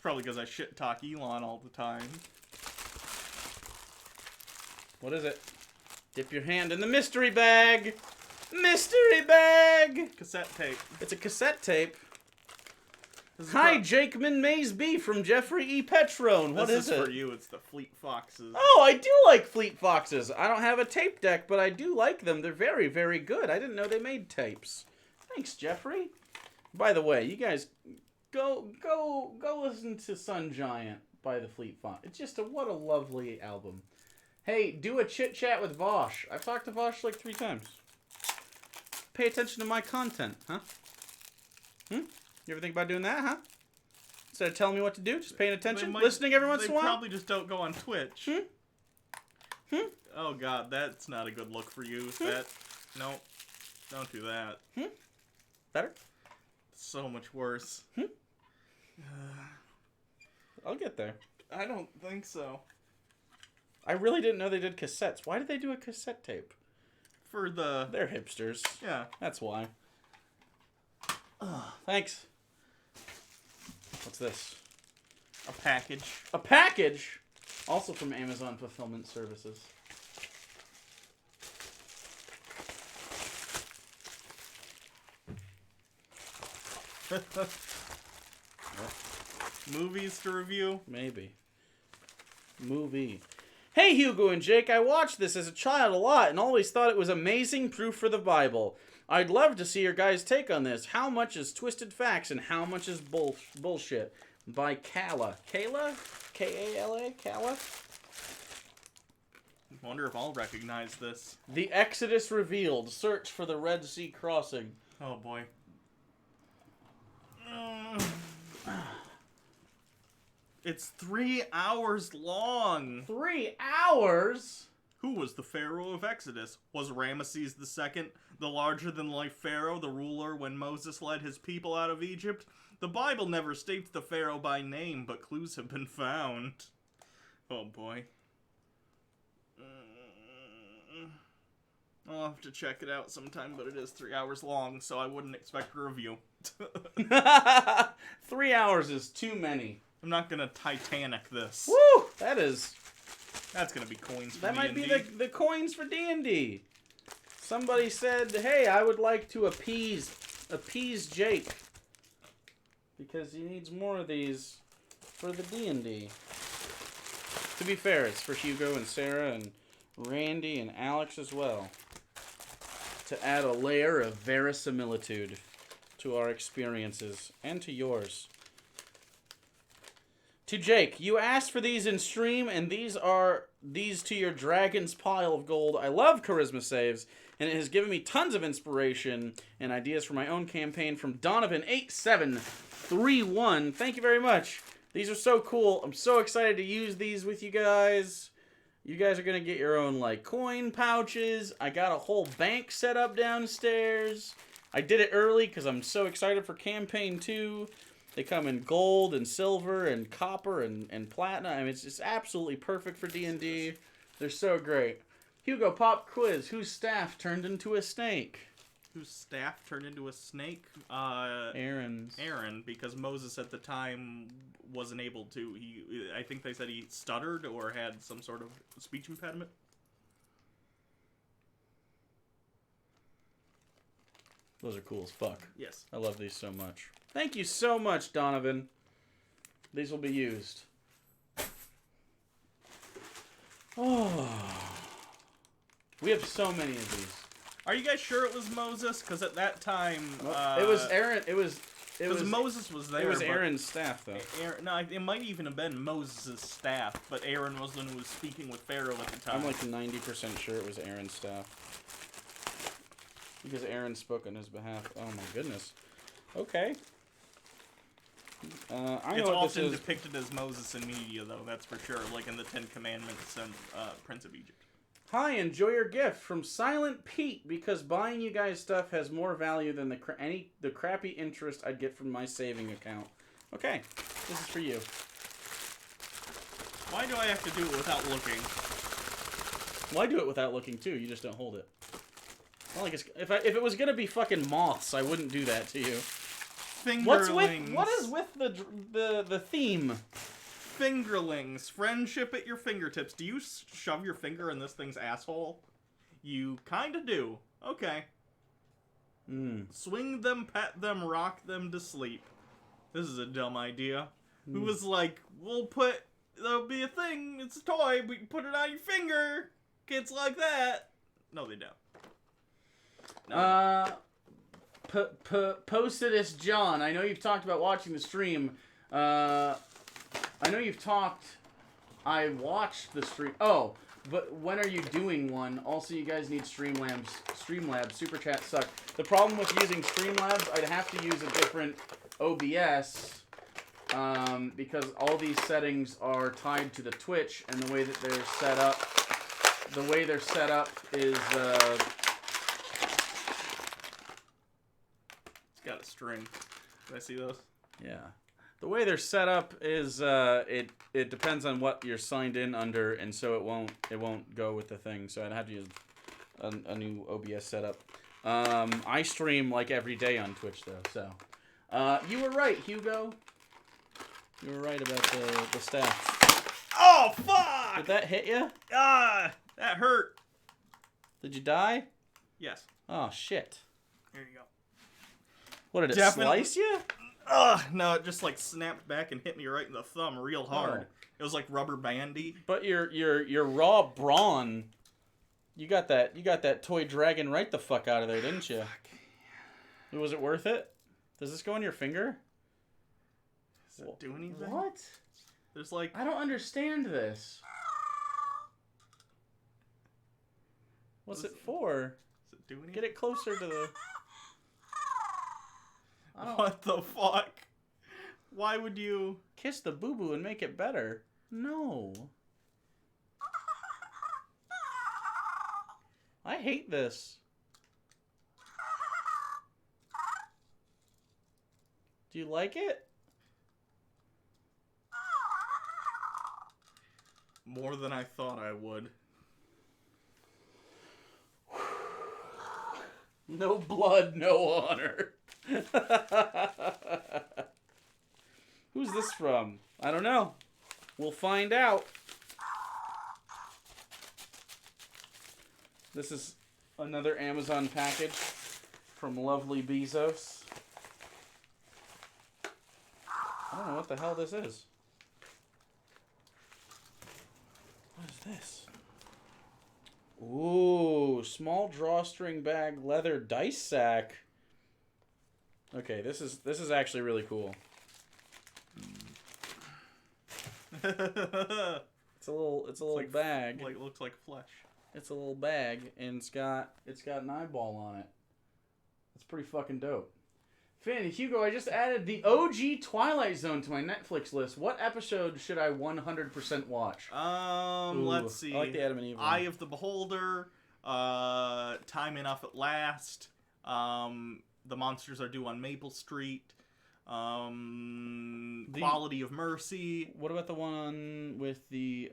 Probably because I shit talk Elon all the time. What is it? Dip your hand in the mystery bag. Mystery bag! Cassette tape. It's a cassette tape. This is Hi, for- Jakeman Mays B from Jeffrey E. Petrone. What This is is it? for you. It's the Fleet Foxes. Oh, I do like Fleet Foxes. I don't have a tape deck, but I do like them. They're very, very good. I didn't know they made tapes. Thanks, Jeffrey. By the way, you guys go listen to Sun Giant by the Fleet Foxes. It's just what a lovely album. Hey, do a chit chat with Vosh. I've talked to Vosh like 3 times. Pay attention to my content, huh? You ever think about doing that, huh? Instead of telling me what to do, just paying attention, listening every once in a while? They probably just don't go on Twitch. Oh god, that's not a good look for you. That... Nope. Don't do that. Better? So much worse. I'll get there. I don't think so. I really didn't know they did cassettes. Why did they do a cassette tape? For the... They're hipsters. Yeah. That's why. Thanks. What's this? A package. A package! Also from Amazon Fulfillment Services. Movies to review? Maybe. Movie. Hey, Hugo and Jake, I watched this as a child a lot and always thought it was amazing proof for the Bible. I'd love to see your guys' take on this. How much is twisted facts and how much is bullshit? By Kala. Kala? K-A-L-A? Kala? I wonder if I'll recognize this. The Exodus Revealed. Search for the Red Sea Crossing. Oh boy. It's 3 hours long. 3 hours? Who was the Pharaoh of Exodus? Was Ramesses II the larger-than-life Pharaoh, the ruler when Moses led his people out of Egypt? The Bible never states the Pharaoh by name, but clues have been found. Oh boy. I'll have to check it out sometime, but it is 3 hours long, so I wouldn't expect a review. 3 hours is too many. I'm not gonna Titanic this. Woo! That's gonna be coins for That might be D&D. the coins for D&D. Somebody said, hey, I would like to appease Jake. Because he needs more of these for the D&D. To be fair, it's for Hugo and Sarah and Randy and Alex as well. To add a layer of verisimilitude to our experiences and to yours. To Jake, you asked for these in stream, and these to your dragon's pile of gold. I love charisma saves, and it has given me tons of inspiration and ideas for my own campaign from Donovan8731. Thank you very much. These are so cool. I'm so excited to use these with you guys. You guys are going to get your own, like, coin pouches. I got a whole bank set up downstairs. I did it early because I'm so excited for Campaign 2. They come in gold and silver and copper and platinum. I mean, it's just absolutely perfect for D&D. They're so great. Hugo, pop quiz. Whose staff turned into a snake? Whose staff turned into a snake? Aaron's. Aaron, because Moses at the time wasn't able to. I think they said he stuttered or had some sort of speech impediment. Those are cool as fuck. Yes. I love these so much. Thank you so much, Donovan. These will be used. Oh. We have so many of these. Are you guys sure it was Moses? Because at that time, it was Aaron. It was Moses was there. It was Aaron's staff, though. No, it might even have been Moses' staff, but Aaron was the one who was speaking with Pharaoh at the time. I'm like 90% sure it was Aaron's staff. Because Aaron spoke on his behalf. Oh my goodness. Okay. I know it's what often this is. depicted as Moses in media, though, that's for sure, like in the Ten Commandments and Prince of Egypt. Hi, enjoy your gift from Silent Pete, because buying you guys stuff has more value than the crappy interest I'd get from my saving account. Okay, this is for you. Why do I have to do it without looking? Well, I do it without looking too. You just don't hold it. Not like it's, if it was gonna be fucking moths, I wouldn't do that to you. Fingerlings. What is with the theme? Fingerlings. Friendship at your fingertips. Do you shove your finger in this thing's asshole? You kinda do. Okay. Swing them, pet them, rock them to sleep. This is a dumb idea. Who was like, there'll be a thing, it's a toy, we can put it on your finger. Kids like that. No, they don't. Postedus John, I know you've talked about watching the stream. I know you've talked. I watched the stream. Oh, but when are you doing one? Also, you guys need Streamlabs. Streamlabs. Super chat suck. The problem with using Streamlabs, I'd have to use a different OBS because all these settings are tied to the Twitch, and the way that they're set up. The way they're set up is. It's got a string. Did I see those? Yeah. The way they're set up is it depends on what you're signed in under, and so it won't go with the thing. So I'd have to use a new OBS setup. I stream like every day on Twitch though. So you were right, Hugo. You were right about the staff. Oh fuck! Did that hit you? Ah, that hurt. Did you die? Yes. Oh shit! Here you go. What did it Definitely. slice you? No, it just like snapped back and hit me right in the thumb real hard. Oh. It was like rubber bandy. But your raw brawn, you got that toy dragon right the fuck out of there, didn't you? Was it worth it? Does this go on your finger? Does it do anything? What? There's like I don't understand this. What's it for? Does it do anything? Get it closer to the. What the fuck? Why would you Kiss the boo-boo and make it better? No. I hate this. Do you like it? more than I thought I would? No blood, no honor. Who's this from? I don't know. We'll find out. This is another Amazon package from lovely Bezos. I don't know what the hell this is. What is this? Ooh, small drawstring bag leather dice sack. Okay, this is actually really cool. It's a little like, bag. Like looks like flesh. It's a little bag and it's got an eyeball on it. It's pretty fucking dope. Finn, Hugo, I just added the OG Twilight Zone to my Netflix list. What episode should I 100% watch? Ooh, Let's see. I like the Adam and Eve one. Eye of the Beholder, Time Enough at Last, The Monsters Are Due on Maple Street, Quality of Mercy. What about the one with the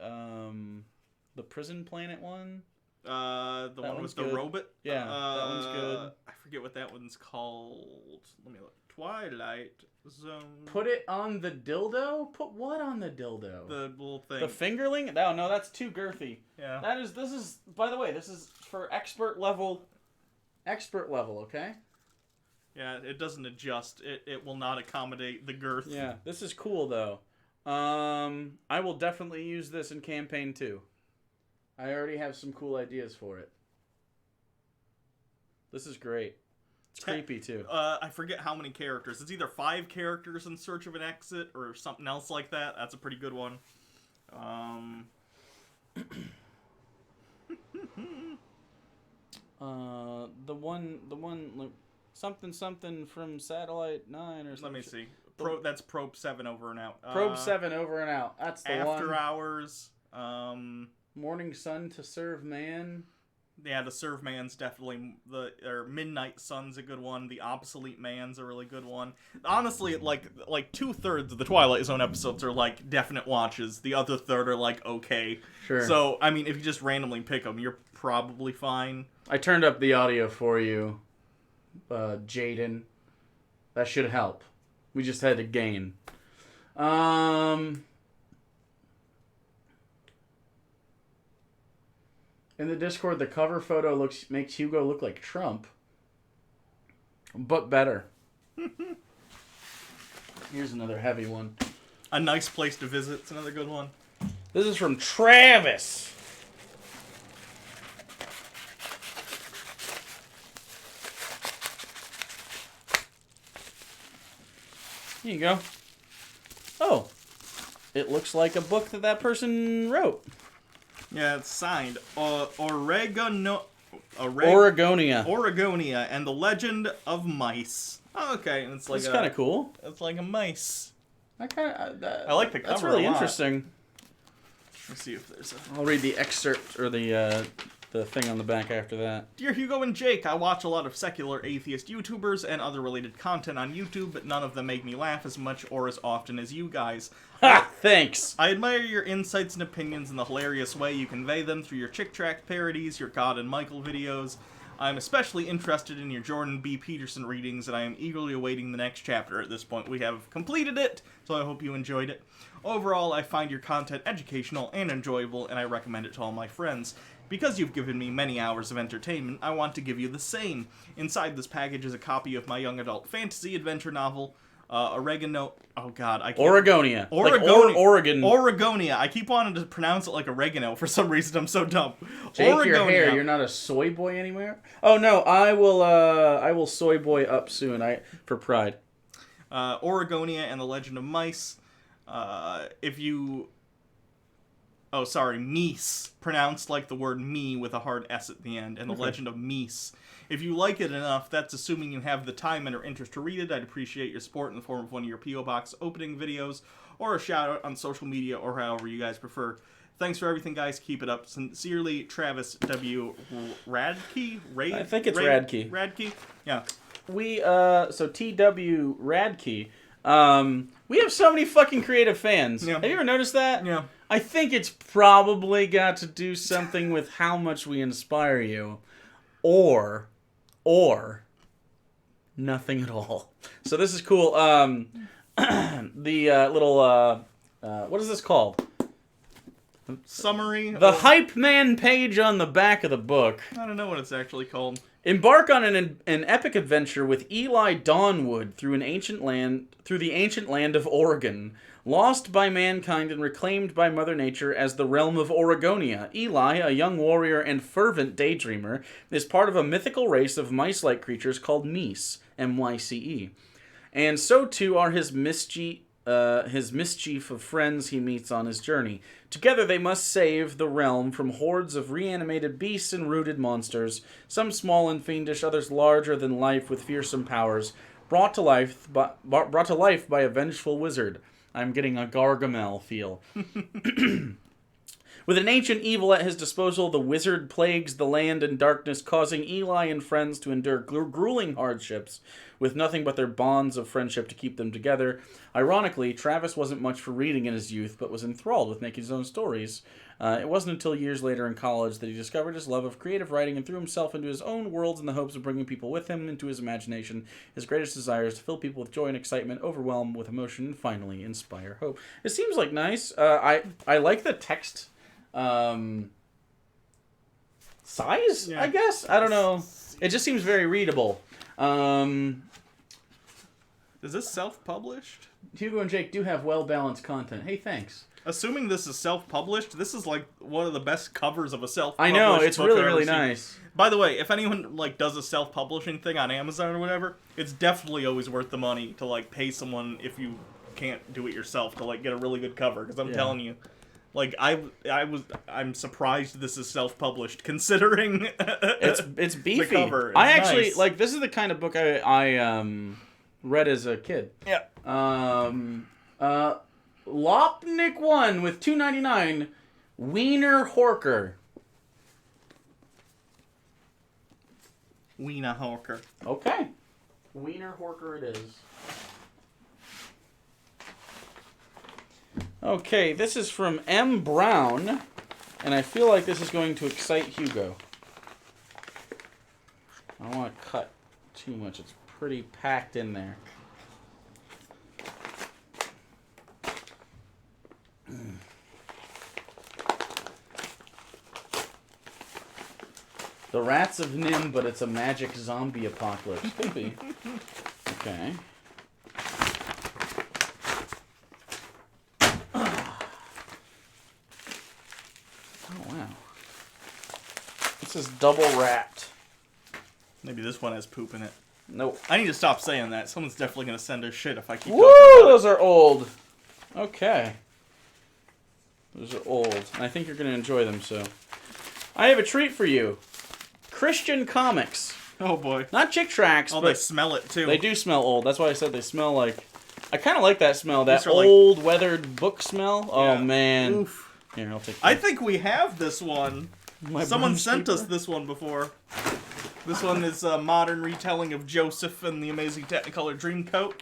prison planet one? The That one one's with the good. robot. Yeah, that one's good. I forget what that one's called. Let me look. Twilight Zone. Put it on the dildo? Put what on the dildo? The little thing. The fingerling? No, that's too girthy. Yeah. This is, by the way, this is for expert level, okay? Yeah, it doesn't adjust. It will not accommodate the girth. Yeah, this is cool, though. I will definitely use this in campaign 2. I already have some cool ideas for it. This is great. It's creepy, too. I forget how many characters. It's either 5 characters in search of an exit or something else like that. That's a pretty good one. The one, something from Satellite 9 or something. Let me see. That's Probe 7 over and out. Probe 7 over and out. That's the one. After Hours. Morning Sun to Serve Man. Yeah, the Serve Man's definitely or Midnight Sun's a good one. The Obsolete Man's a really good one. Honestly, like 2/3 of the Twilight Zone episodes are like definite watches. The other third are like okay. Sure. So I mean, if you just randomly pick them, you're probably fine. I turned up the audio for you, Jaden. That should help. We just had to gain. In the Discord, the cover photo makes Hugo look like Trump, but better. Here's another heavy one. A Nice Place to Visit. It's another good one. This is from Travis. Here you go. Oh, it looks like a book that person wrote. Yeah, it's signed. Oregonia. Oregonia and the Legend of Mice. Oh, okay, it's like That's kind of cool. It's like a mice. I like the cover. That's really a lot. interesting. Let's see if there's a. I'll read the excerpt or the thing on the back after that. Dear Hugo and Jake, I watch a lot of secular atheist YouTubers and other related content on YouTube, but none of them make me laugh as much or as often as you guys. Ha! Thanks. I admire your insights and opinions and the hilarious way you convey them through your Chick Tract parodies, your God and Michael videos. I'm especially interested in your Jordan B. Peterson readings, and I am eagerly awaiting the next chapter. At this point, we have completed it, so I hope you enjoyed it. Overall, I find your content educational and enjoyable, and I recommend it to all my friends. Because you've given me many hours of entertainment, I want to give you the same. Inside this package is a copy of my young adult fantasy adventure novel, Oregano. Oh God, I can't. Oregonia. Oregon. Oregonia. I keep wanting to pronounce it like oregano for some reason. I'm so dumb. Jake, Oregonia. your hair. You're not a soy boy anymore. Oh no, I will soy boy up soon. For pride. Oregonia and the Legend of Mice. Meese, pronounced like the word me with a hard S at the end, and the Legend of Meese. If you like it enough, that's assuming you have the time and or interest to read it. I'd appreciate your support in the form of one of your P.O. Box opening videos, or a shout out on social media, or however you guys prefer. Thanks for everything, guys. Keep it up. Sincerely, Travis W. Radke? I think it's Radke. Radke? Yeah. So TW Radke. We have so many fucking creative fans. Yeah. Have you ever noticed that? Yeah. I think it's probably got to do something with how much we inspire you, or nothing at all. So this is cool. The little what is this called? Summary. The Hype Man page on the back of the book. I don't know what it's actually called. Embark on an epic adventure with Eli Dawnwood through the ancient land of Oregon. Lost by mankind and reclaimed by Mother Nature as the realm of Oregonia, Eli, a young warrior and fervent daydreamer, is part of a mythical race of mice-like creatures called Myce, M-Y-C-E. And so too are his mischief of friends he meets on his journey. Together they must save the realm from hordes of reanimated beasts and rooted monsters, some small and fiendish, others larger than life with fearsome powers, brought to life by a vengeful wizard. I'm getting a Gargamel feel. With an ancient evil at his disposal, the wizard plagues the land in darkness, causing Eli and friends to endure grueling hardships, with nothing but their bonds of friendship to keep them together. Ironically, Travis wasn't much for reading in his youth, but was enthralled with making his own stories. It wasn't until years later in college that he discovered his love of creative writing and threw himself into his own worlds in the hopes of bringing people with him into his imagination. His greatest desire is to fill people with joy and excitement, overwhelm with emotion, and finally inspire hope. It seems like nice. I like the text size, I guess? I don't know. It just seems very readable. Is this self-published? Hugo and Jake do have well-balanced content. Hey, thanks. Assuming this is self-published, this is like one of the best covers of a self-published I know, it's book really, I've ever really seen. nice. By the way, if anyone like does a self-publishing thing on Amazon or whatever, it's definitely always worth the money to like pay someone if you can't do it yourself to like get a really good cover. Because I'm telling you, like I'm surprised this is self-published considering it's beefy. The cover. I actually nice. like this is the kind of book I read as a kid. Yeah. Lopnik 1 with $2.99. Wiener Horker. Wiener Horker. Okay. Wiener Horker it is. Okay, this is from M. Brown, and I feel like this is going to excite Hugo. I don't want to cut too much. It's pretty packed in there. The Rats of Nim, but it's a magic zombie apocalypse. Could be. Okay. Oh, wow. This is double wrapped. Maybe this one has poop in it. Nope. I need to stop saying that. Someone's definitely going to send us shit if I keep Woo! talking about Those are old. Okay. Those are old. And I think you're going to enjoy them, so. I have a treat for you. Christian comics. Oh, boy. Not Chick tracts, Oh, but they smell it, too. they do smell old. That's why I said they smell like... I kind of like that smell. That These are like- old, weathered book smell. Oh, Yeah. man. Oof. Here, I'll take that. I think we have this one. My Someone brother's sent us keeper? this one before. This one is a modern retelling of Joseph and the Amazing Technicolor Dreamcoat.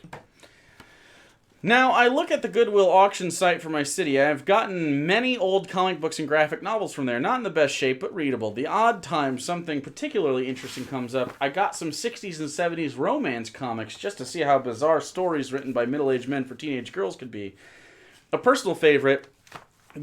Now, I look at the Goodwill auction site for my city. I have gotten many old comic books and graphic novels from there. Not in the best shape, but readable. The odd time something particularly interesting comes up, I got some 60s and 70s romance comics just to see how bizarre stories written by middle-aged men for teenage girls could be. A personal favorite,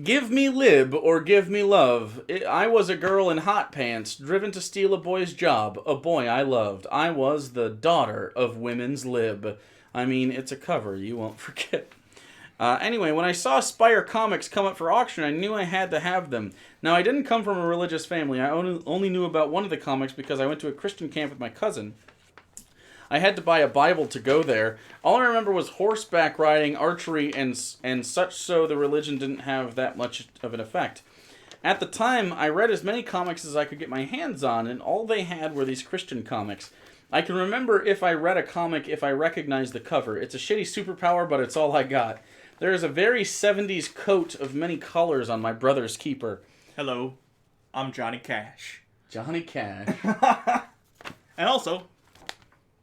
Give Me Lib or Give Me Love. I was a girl in hot pants, driven to steal a boy's job, a boy I loved. I was the daughter of women's lib. I mean, it's a cover, you won't forget. Anyway, when I saw Spire Comics come up for auction, I knew I had to have them. Now, I didn't come from a religious family. I only knew about one of the comics because I went to a Christian camp with my cousin. I had to buy a Bible to go there. All I remember was horseback riding, archery, and such, so the religion didn't have that much of an effect. At the time, I read as many comics as I could get my hands on, and all they had were these Christian comics. I can remember if I read a comic if I recognized the cover. It's a shitty superpower, but it's all I got. There is a very 70s coat of many colors on my brother's keeper. Hello, I'm Johnny Cash. Johnny Cash. And also,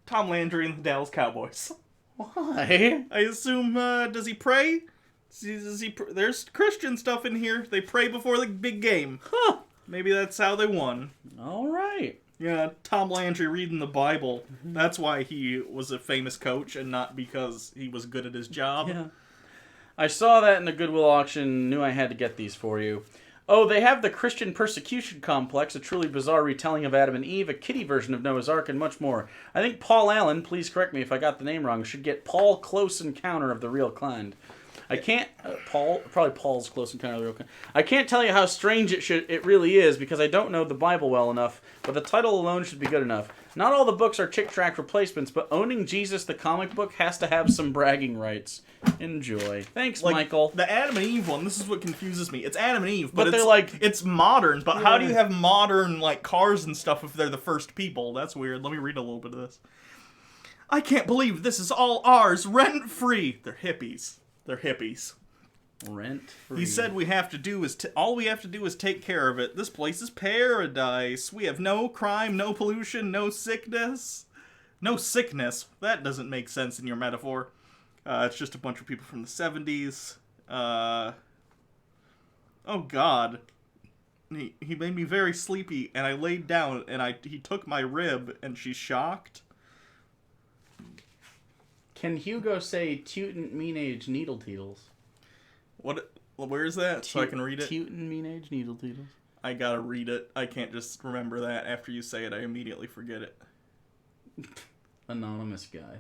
Tom Landry and the Dallas Cowboys. Why? I assume, does he pray? There's Christian stuff in here. They pray before the big game. Huh. Maybe that's how they won. All right. Yeah, Tom Landry reading the Bible. That's why he was a famous coach and not because he was good at his job. Yeah. I saw that in the Goodwill auction, knew I had to get these for you. Oh, they have the Christian Persecution Complex, a truly bizarre retelling of Adam and Eve, a kiddie version of Noah's Ark, and much more. I think Paul Allen, please correct me if I got the name wrong, should get Paul Close Encounter of the Real Kind. I can't... probably Paul's Close Encounter of the Real Kind. I can't tell you how strange it really is, because I don't know the Bible well enough, but the title alone should be good enough. Not all the books are Chick tract replacements, but owning Jesus the comic book has to have some bragging rights. Enjoy. Thanks, Like, Michael. The Adam and Eve one, this is what confuses me. It's Adam and Eve, But but they're it's like- it's modern. But how do Yeah. you have modern like cars and stuff if they're the first people? That's weird. Let me read a little bit of this. I can't believe this is all ours, rent free. They're hippies. They're hippies. Rent free. He said we have to do is all we have to do is take care of it. This place is paradise. We have no crime, no pollution, no sickness. No sickness. That doesn't make sense in your metaphor. It's just a bunch of people from the 70s. Oh God. He made me very sleepy, and I laid down, and he took my rib, and she's shocked. Can Hugo say Tutant Mean Age Needle Teetles? What? Where is that? So I can read it? Tutant Mean Age Needle Teetles. I gotta read it. I can't just remember that. After you say it, I immediately forget it. Anonymous guy.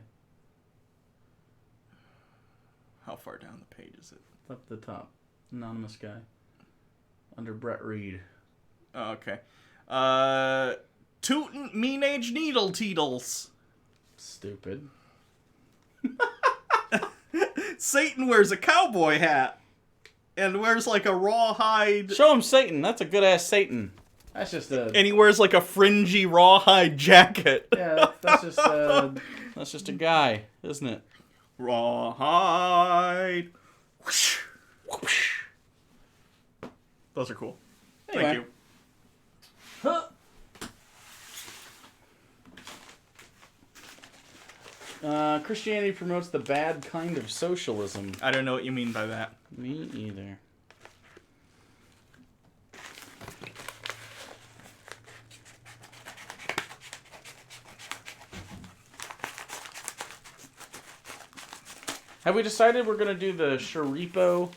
How far down the page is it? Up the top. Anonymous guy. Under Brett Reed. Oh, okay. Tootin' Mean Age Needle Teetles. Stupid. Satan wears a cowboy hat. And wears like a rawhide. Show him Satan. That's a good ass Satan. That's just a. And he wears like a fringy rawhide jacket. Yeah, that's just a guy, isn't it? Rawhide. Whoosh, whoosh. Those are cool. Anyway. Thank you. Christianity promotes the bad kind of socialism. I don't know what you mean by that. Me either. Have we decided we're going to do the Cheape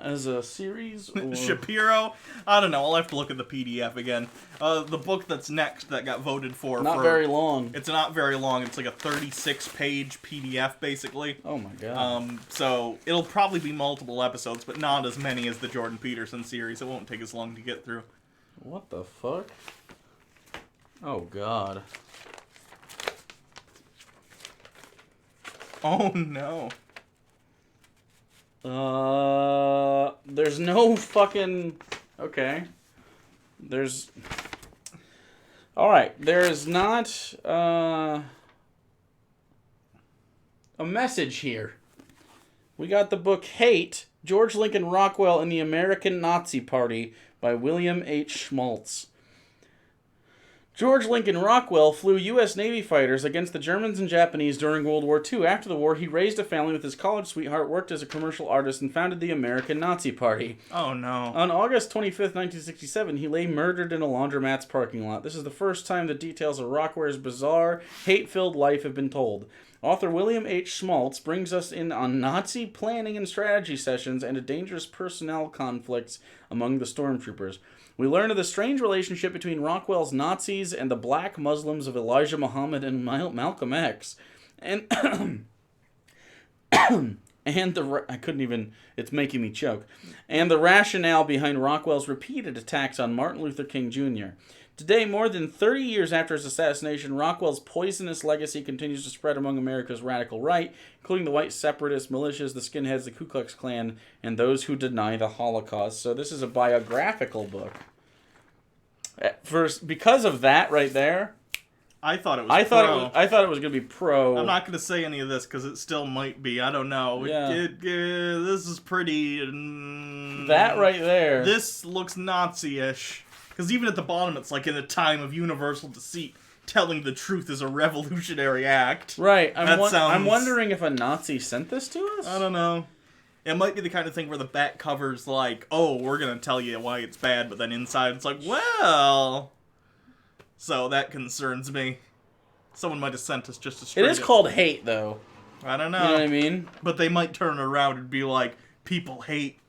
as a series? Or... Shapiro? I don't know. I'll have to look at the PDF again. The book that's next that got voted for. Not very long. It's not very long. It's like a 36-page PDF, basically. Oh my god. So it'll probably be multiple episodes, but not as many as the Jordan Peterson series. It won't take as long to get through. What the fuck? Oh god. Oh no. There's no fucking... Okay. There's... Alright, there is not, a message here. We got the book Hate, George Lincoln Rockwell and the American Nazi Party by William H. Schmaltz. George Lincoln Rockwell flew U.S. Navy fighters against the Germans and Japanese during World War II. After the war, he raised a family with his college sweetheart, worked as a commercial artist, and founded the American Nazi Party. Oh, no. On August 25th, 1967, he lay murdered in a laundromat's parking lot. This is the first time the details of Rockwell's bizarre, hate-filled life have been told. Author William H. Schmaltz brings us in on Nazi planning and strategy sessions and a dangerous personnel conflicts among the stormtroopers. We learn of the strange relationship between Rockwell's Nazis and the black Muslims of Elijah Muhammad and Malcolm X. And I couldn't even, it's making me choke. And the rationale behind Rockwell's repeated attacks on Martin Luther King Jr. Today, more than 30 years after his assassination, Rockwell's poisonous legacy continues to spread among America's radical right, including the white separatist militias, the skinheads, the Ku Klux Klan, and those who deny the Holocaust. So this is a biographical book. First, because of that right there, I thought it was I thought it was going to be pro. I'm not going to say any of this because it still might be. I don't know. Yeah. This is pretty... that right there. This looks Nazi-ish. Because even at the bottom, it's like in a time of universal deceit, telling the truth is a revolutionary act. Right. I'm wondering if a Nazi sent this to us? I don't know. It might be the kind of thing where the back cover's like, oh, we're going to tell you why it's bad, but then inside it's like, well... So that concerns me. Someone might have sent us just a straight... It is called Hate, though. I don't know. You know what I mean? But they might turn around and be like, people hate...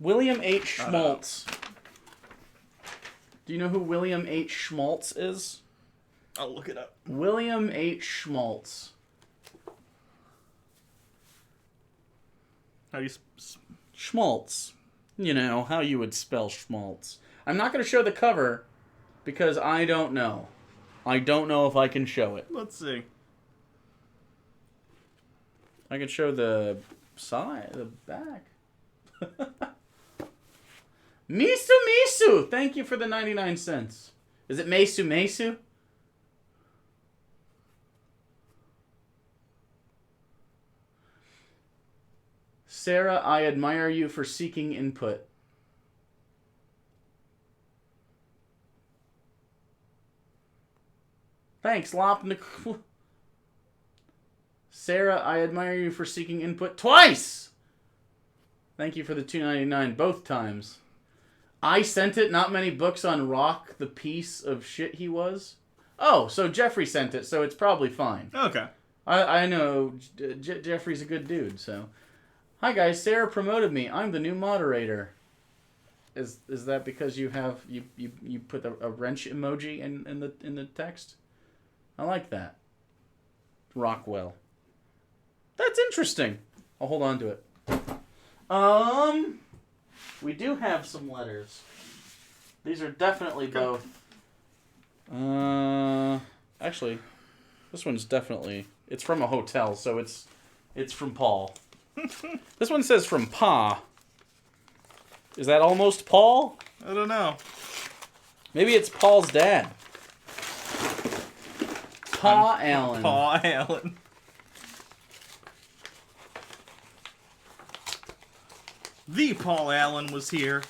William H. Schmaltz. Do you know who William H. Schmaltz is? I'll look it up. William H. Schmaltz. How do you... Schmaltz. You know, how you would spell Schmaltz. I'm not going to show the cover because I don't know. I don't know if I can show it. Let's see. I can show the side, the back. Misu! Thank you for the 99 cents. Is it Mesu? Sarah, I admire you for seeking input. Thanks, Lop. Sarah, I admire you for seeking input twice! Thank you for the $2.99 both times. I sent it, not many books on Rock, the piece of shit he was. Oh, so Jeffrey sent it, so it's probably fine. Okay. I know Jeffrey's a good dude, so. Hi guys, Sarah promoted me. I'm the new moderator. Is that because you have you put a wrench emoji in the text? I like that. Rockwell. That's interesting. I'll hold on to it. We do have some letters. These are definitely both. Actually, this one's definitely. It's from a hotel, so it's from Paul. This one says from Pa. Is that almost Paul? I don't know. Maybe it's Paul's dad. Pa Allen. Pa Allen. The Paul Allen was here.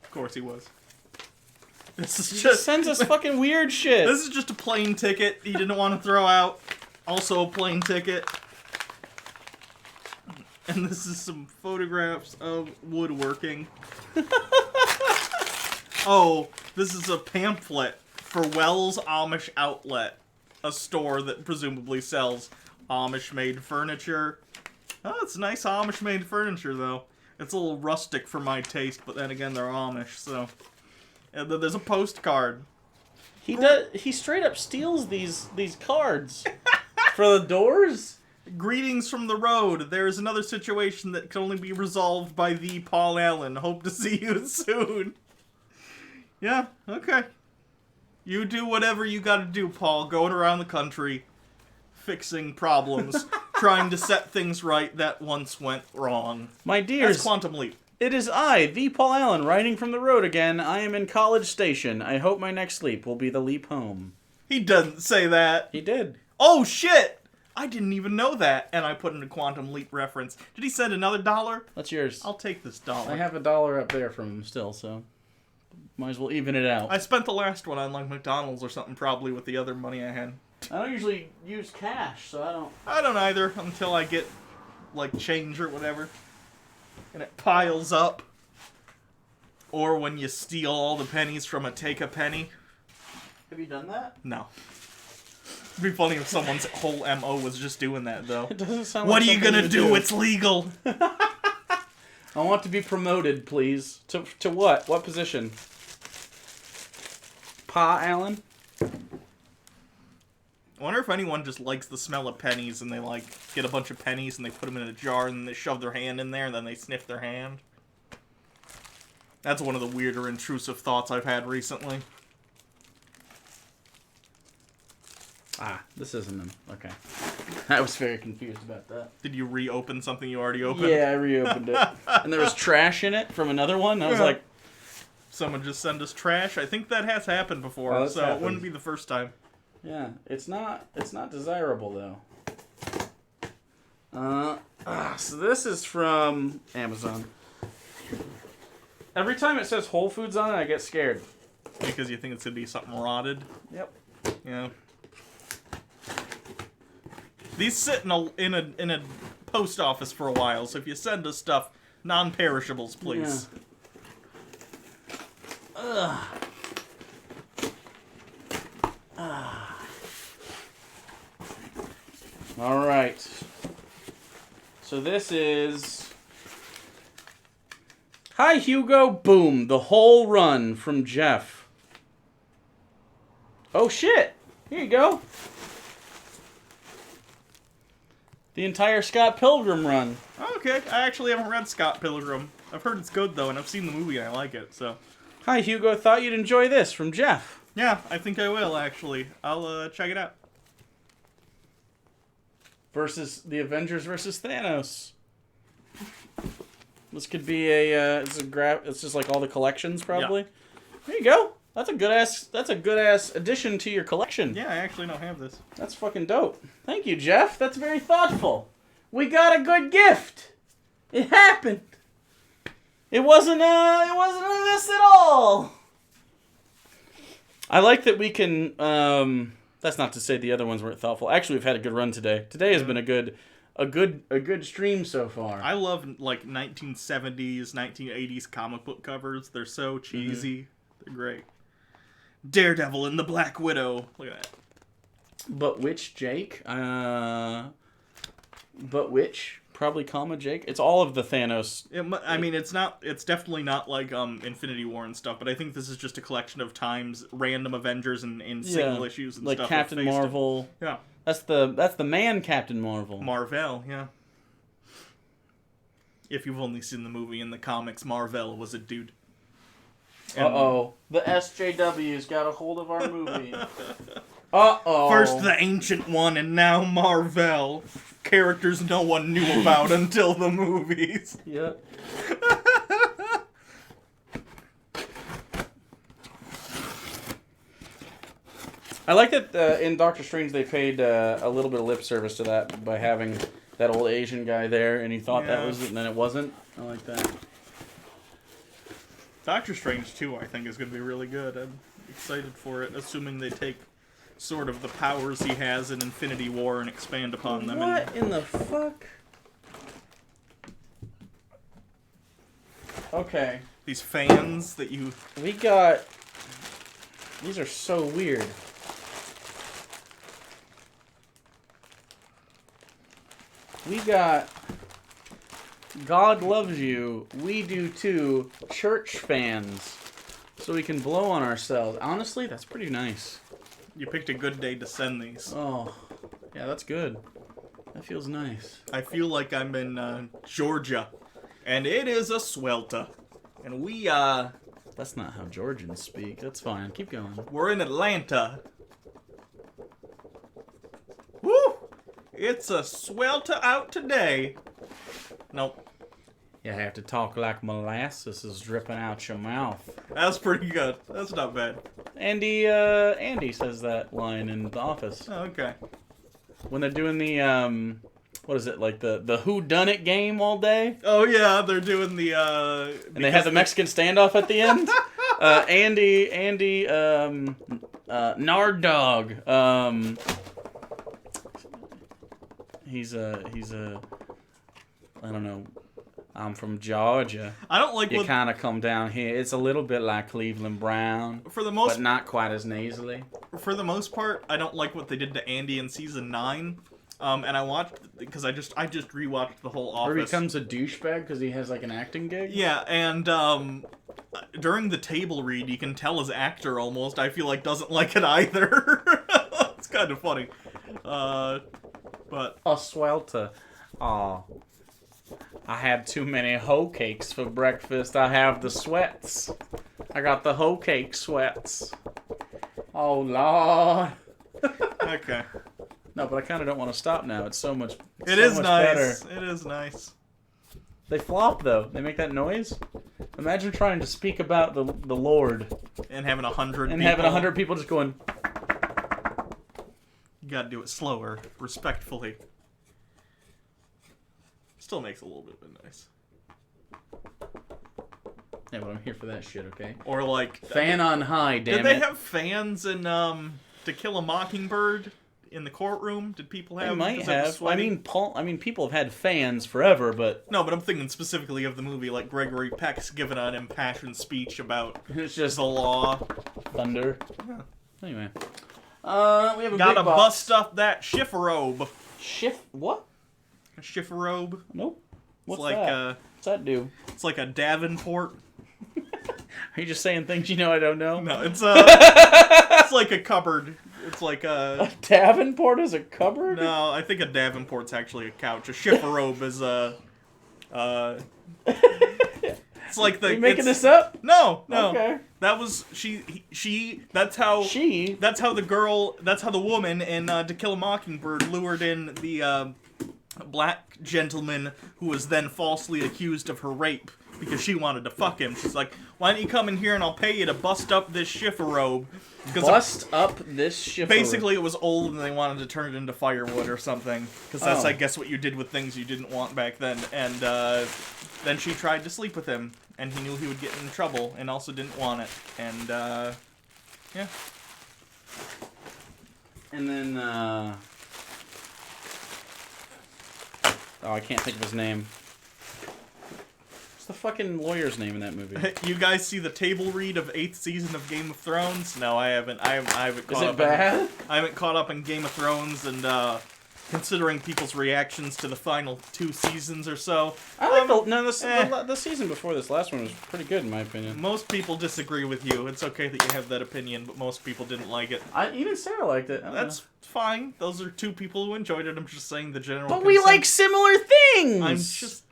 Of course he was. This is He just sends us fucking weird shit. This is just a plane ticket he didn't want to throw out. Also a plane ticket. And this is some photographs of woodworking. Oh, this is a pamphlet for Wells Amish Outlet, a store that presumably sells Amish-made furniture. Oh, it's nice Amish-made furniture, though. It's a little rustic for my taste, but then again, they're Amish, so... And then there's a postcard. He straight up steals these cards for the doors. Greetings from the road. There is another situation that can only be resolved by the Paul Allen. Hope to see you soon. Yeah, okay. You do whatever you gotta do, Paul. Going around the country, fixing problems, trying to set things right that once went wrong. My dears, That's Quantum Leap. it is I, the Paul Allen, writing from the road again. I am in College Station. I hope my next leap will be the leap home. He doesn't say that. He did. Oh, shit! I didn't even know that. And I put in a Quantum Leap reference. Did he send another $1? That's yours. I'll take this $1. I have $1 up there from him still, so might as well even it out. I spent the last one on, like, McDonald's or something, probably, with the other money I had. I don't usually use cash, so I don't... I don't either, until I get, like, change or whatever. And it piles up. Or when you steal all the pennies from a Take-A-Penny. Have you done that? No. It'd be funny if someone's whole MO was just doing that, though. It doesn't sound What like are you something gonna do? It's legal! I want to be promoted, please. To what? What position? Pa Allen? I wonder if anyone just likes the smell of pennies and they, like, get a bunch of pennies and they put them in a jar and they shove their hand in there and then they sniff their hand. That's one of the weirder intrusive thoughts I've had recently. Ah, this isn't him. Okay. I was very confused about that. Did you reopen something you already opened? Yeah, I reopened it. And there was trash in it from another one. I was like... Someone just send us trash? I think that has happened before, Oh, so happened. it wouldn't be the first time. Yeah, it's not desirable, though. So this is from Amazon. Every time it says Whole Foods on it, I get scared. Because you think it's going to be something rotted? Yep. Yeah. These sit in a post office for a while, so if you send us stuff, non-perishables, please. Yeah. All right. So this is... Hi, Hugo. Boom. The whole run from Jeff. Oh, shit. Here you go. The entire Scott Pilgrim run. Okay, I actually haven't read Scott Pilgrim. I've heard it's good, though, and I've seen the movie and I like it, so... Hi, Hugo. Thought you'd enjoy this from Jeff. Yeah, I think I will, actually. I'll check it out. Versus the Avengers versus Thanos. This could be a it's just like all the collections probably. Yeah. There you go. That's a good ass addition to your collection. Yeah, I actually don't have this. That's fucking dope. Thank you, Jeff. That's very thoughtful. We got a good gift. It happened. It wasn't this at all. I like that we can. That's not to say the other ones weren't thoughtful. Actually, we've had a good run today. Today has been a good stream so far. I love like 1970s, 1980s comic book covers. They're so cheesy. They're great. Daredevil and the Black Widow. Look at that. But which Jake? But which? Probably comma Jake. It's all of the Thanos. I mean, it's not. It's definitely not like Infinity War and stuff. But I think this is just a collection of times random Avengers and single issues and like stuff. Like Captain Marvel. Yeah. That's the man Captain Marvel. Marvel, yeah. If you've only seen the movie, in the comics, Marvel was a dude. Uh-oh. The SJW's got a hold of our movie. Uh-oh. First the Ancient One, and now Marvel. Characters no one knew about until the movies. Yep. I like that in Doctor Strange they paid a little bit of lip service to that by having that old Asian guy there, and he thought that was it, and then it wasn't. I like that. Doctor Strange 2, I think, is going to be really good. I'm excited for it, assuming they take sort of the powers he has in Infinity War and expand upon them. What in the fuck? Okay. These fans that you... We got... These are so weird. We got... God loves you. We do too. Church fans. So we can blow on ourselves. Honestly, that's pretty nice. You picked a good day to send these. Oh, yeah, that's good. That feels nice. I feel like I'm in Georgia, and it is a swelter. And we, That's not how Georgians speak. That's fine. Keep going. we're in Atlanta. Woo! It's a swelter out today. Nope. You have to talk like molasses is dripping out your mouth. That's pretty good. That's not bad. Andy says that line in The Office. Oh, okay. When they're doing the, what is it, like the Who Done It game all day? Oh, yeah, they're doing the, And they have the Mexican standoff at the end? Andy, Nard Dog, he's a, I don't know, I'm from Georgia. I don't like You kind of come down here. It's a little bit like Cleveland Brown, for the most but not quite as nasally. For the most part, I don't like what they did to Andy in season 9. And I watched because I just rewatched the whole Office. Or he becomes a douchebag because he has like an acting gig. Yeah, and during the table read, you can tell his actor almost. I feel like doesn't like it either. It's kind of funny. But A swelter. Aw. I had too many hoe cakes for breakfast. I have the sweats. I got the hoe cake sweats. Oh, Lord. okay, No, but I kind of don't want to stop now. It's so much. it so is much nice. better. It is nice. They flop though. They make that noise. Imagine trying to speak about the Lord And having 100 and people. having 100 people just going. You gotta do it slower, respectfully. Still makes a little bit of a noise. Yeah, but I'm here for that shit. Okay. Or like Fan on high, damn Did they it. have fans in To Kill a Mockingbird in the courtroom? Did people have? They might 'cause it was have. sweaty? I mean, people have had fans forever, but No, but I'm thinking specifically of the movie, like Gregory Peck's giving an impassioned speech about it's just the law. thunder. Yeah. Anyway, we have a Gotta big box. bust up that chifferobe. What? A chifferobe. Nope. What's It's like that? What's that do? it's like a Davenport. Are you just saying things you know I don't know? No, it's it's like a cupboard. It's like A Davenport is a cupboard? no, I think a Davenport's actually a couch. A chifferobe is a it's like the Are you making it's- this up? No. Okay. That was she. That's how She? That's how the girl. That's how the woman in To Kill a Mockingbird lured in the black gentleman who was then falsely accused of her rape because she wanted to fuck him. She's like, why don't you come in here and I'll pay you to bust up this chifforobe. Bust up this chifforobe. Basically, it was old and they wanted to turn it into firewood or something. Because that's, Oh. I guess, what you did with things you didn't want back then. And then she tried to sleep with him. And he knew he would get in trouble and also didn't want it. And, yeah. And then, oh, I can't think of his name. What's the fucking lawyer's name in that movie? You guys see the table read of 8th season of Game of Thrones? No, I haven't. I haven't caught Is it up bad? I haven't caught up in Game of Thrones, and considering people's reactions to the final 2 seasons or so, I like the season before this last one was pretty good in my opinion. most people disagree with you. It's okay that you have that opinion, but most people didn't like it. Even Sarah liked it. I don't That's know. fine. Those are 2 people who enjoyed it. I'm just saying the general. But we like similar things. I'm just.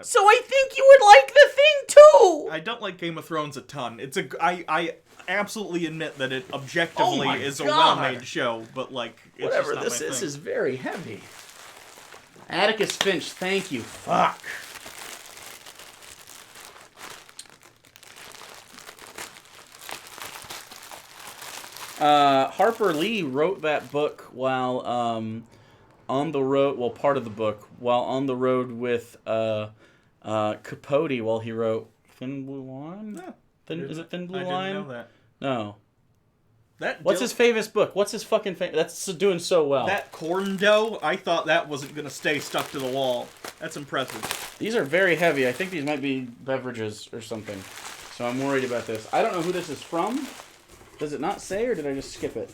So I think you would like the thing too. I don't like Game of Thrones a ton. I absolutely admit that it objectively my is a God. well-made show, but like it's Whatever, just not my thing. is very heavy. Atticus Finch, thank you. Fuck. Harper Lee wrote that book while on the road. Well, part of the book while on the road with Capote while he wrote Thin Blue Line. Yeah. Is it Thin Blue I Line? didn't know that. No. What's His famous book? What's his fucking That's doing so well. That corn dough, I thought that wasn't going to stay stuck to the wall. That's impressive. These are very heavy. I think these might be beverages or something. So I'm worried about this. I don't know who this is from. Does it not say, or did I just skip it?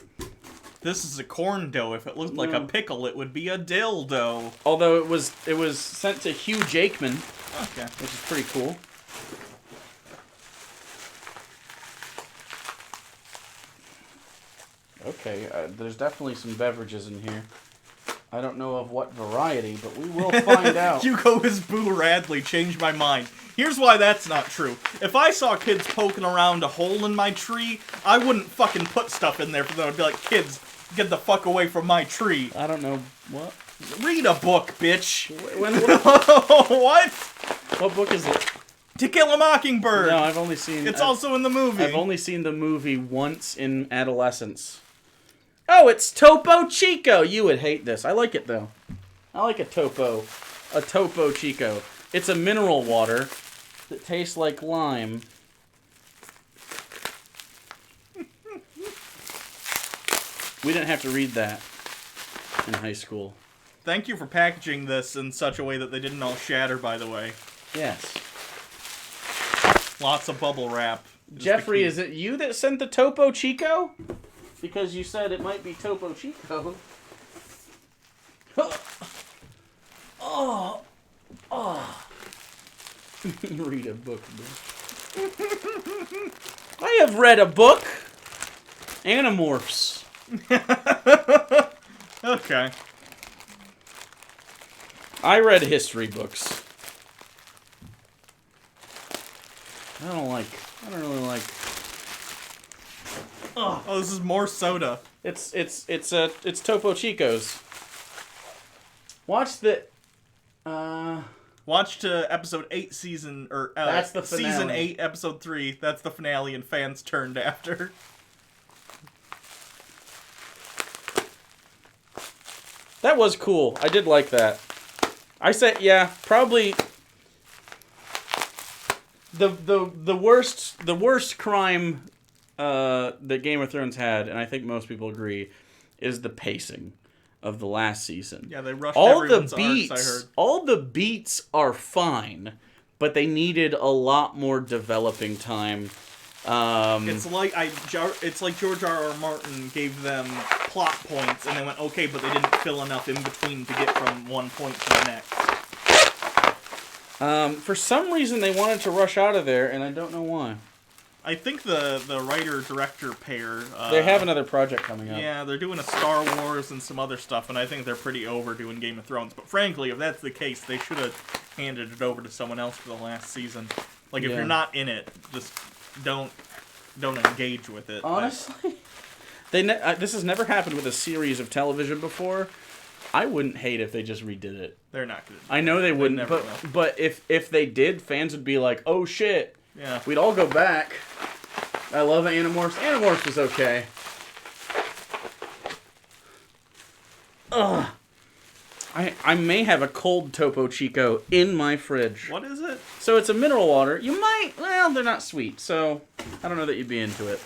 This is a corn dough. If it looked like a pickle, it would be a dildo. Although it was sent to Hugh Jackman, Okay. which is pretty cool. Okay, there's definitely some beverages in here. I don't know of what variety, but we will find out. Hugo is Boo Radley. Changed my mind. Here's why that's not true. If I saw kids poking around a hole in my tree, I wouldn't fucking put stuff in there for them. I'd be like, kids, get the fuck away from my tree. I don't know what. Read a book, bitch. What? What? What book is it? To Kill a Mockingbird. No, I've only seen. It's also in the movie. I've only seen the movie once in adolescence. Oh, it's Topo Chico. You would hate this. I like it though. I like a Topo Chico. It's a mineral water that tastes like lime. We didn't have to read that in high school. Thank you for packaging this in such a way that they didn't all shatter, by the way. Yes. Lots of bubble wrap. Jeffrey, is it you that sent the Topo Chico? Because you said it might be Topo Chico. Oh. Read a book, bro. I have read a book. Animorphs. Okay. I read history books. I don't really like. Oh, this is more soda. It's Topo Chico's. Watch the. Watch to episode 8, That's the season finale. 8, episode 3. That's the finale, and fans turned after. That was cool. I did like that. I said, yeah, probably the worst crime that Game of Thrones had, and I think most people agree, is the pacing of the last season. Yeah, they rushed all the everyone's beats. arcs, I heard. All the beats are fine, but they needed a lot more developing time. It's like George R.R. Martin gave them plot points, and they went, okay, but they didn't fill enough in between to get from one point to the next. For some reason, they wanted to rush out of there, and I don't know why. I think the writer-director pair... They have another project coming up. Yeah, they're doing a Star Wars and some other stuff, and I think they're pretty over doing Game of Thrones. But frankly, if that's the case, they should have handed it over to someone else for the last season. Like, if Yeah. you're not in it, just don't engage with it. Honestly, this has never happened with a series of television before. I wouldn't hate if they just redid it. They're not gonna. I know they wouldn't, never but if they did, fans would be like, "Oh shit!" Yeah. We'd all go back. I love Animorphs. Animorphs was okay. Ugh. I may have a cold Topo Chico in my fridge. What is it? So it's a mineral water. You might, well, they're not sweet, so I don't know that you'd be into it.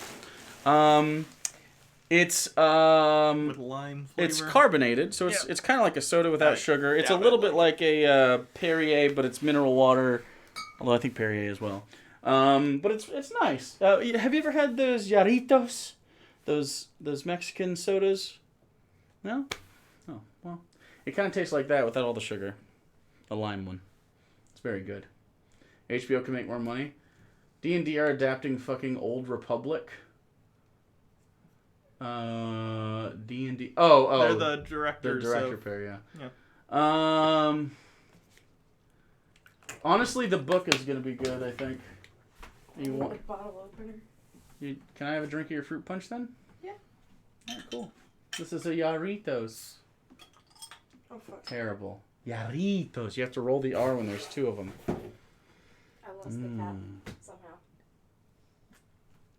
It's With lime flavor? It's carbonated, so it's kind of like a soda without sugar. It's a little bit like a Perrier, but it's mineral water. Although I think Perrier as well. But it's nice. Have you ever had those Jarritos? Those Mexican sodas? No? Oh, well. It kind of tastes like that without all the sugar. The lime one. It's very good. HBO can make more money. D&D are adapting fucking Old Republic. D&D. Oh. They're the directors. The director pair, yeah. Honestly, the book is gonna be good. I think. You want a bottle opener? Can I have a drink of your fruit punch then? Yeah. Oh, cool. This is a Jarritos. Oh fuck. Terrible. Jarritos. You have to roll the R when there's two of them. I lost the cap somehow.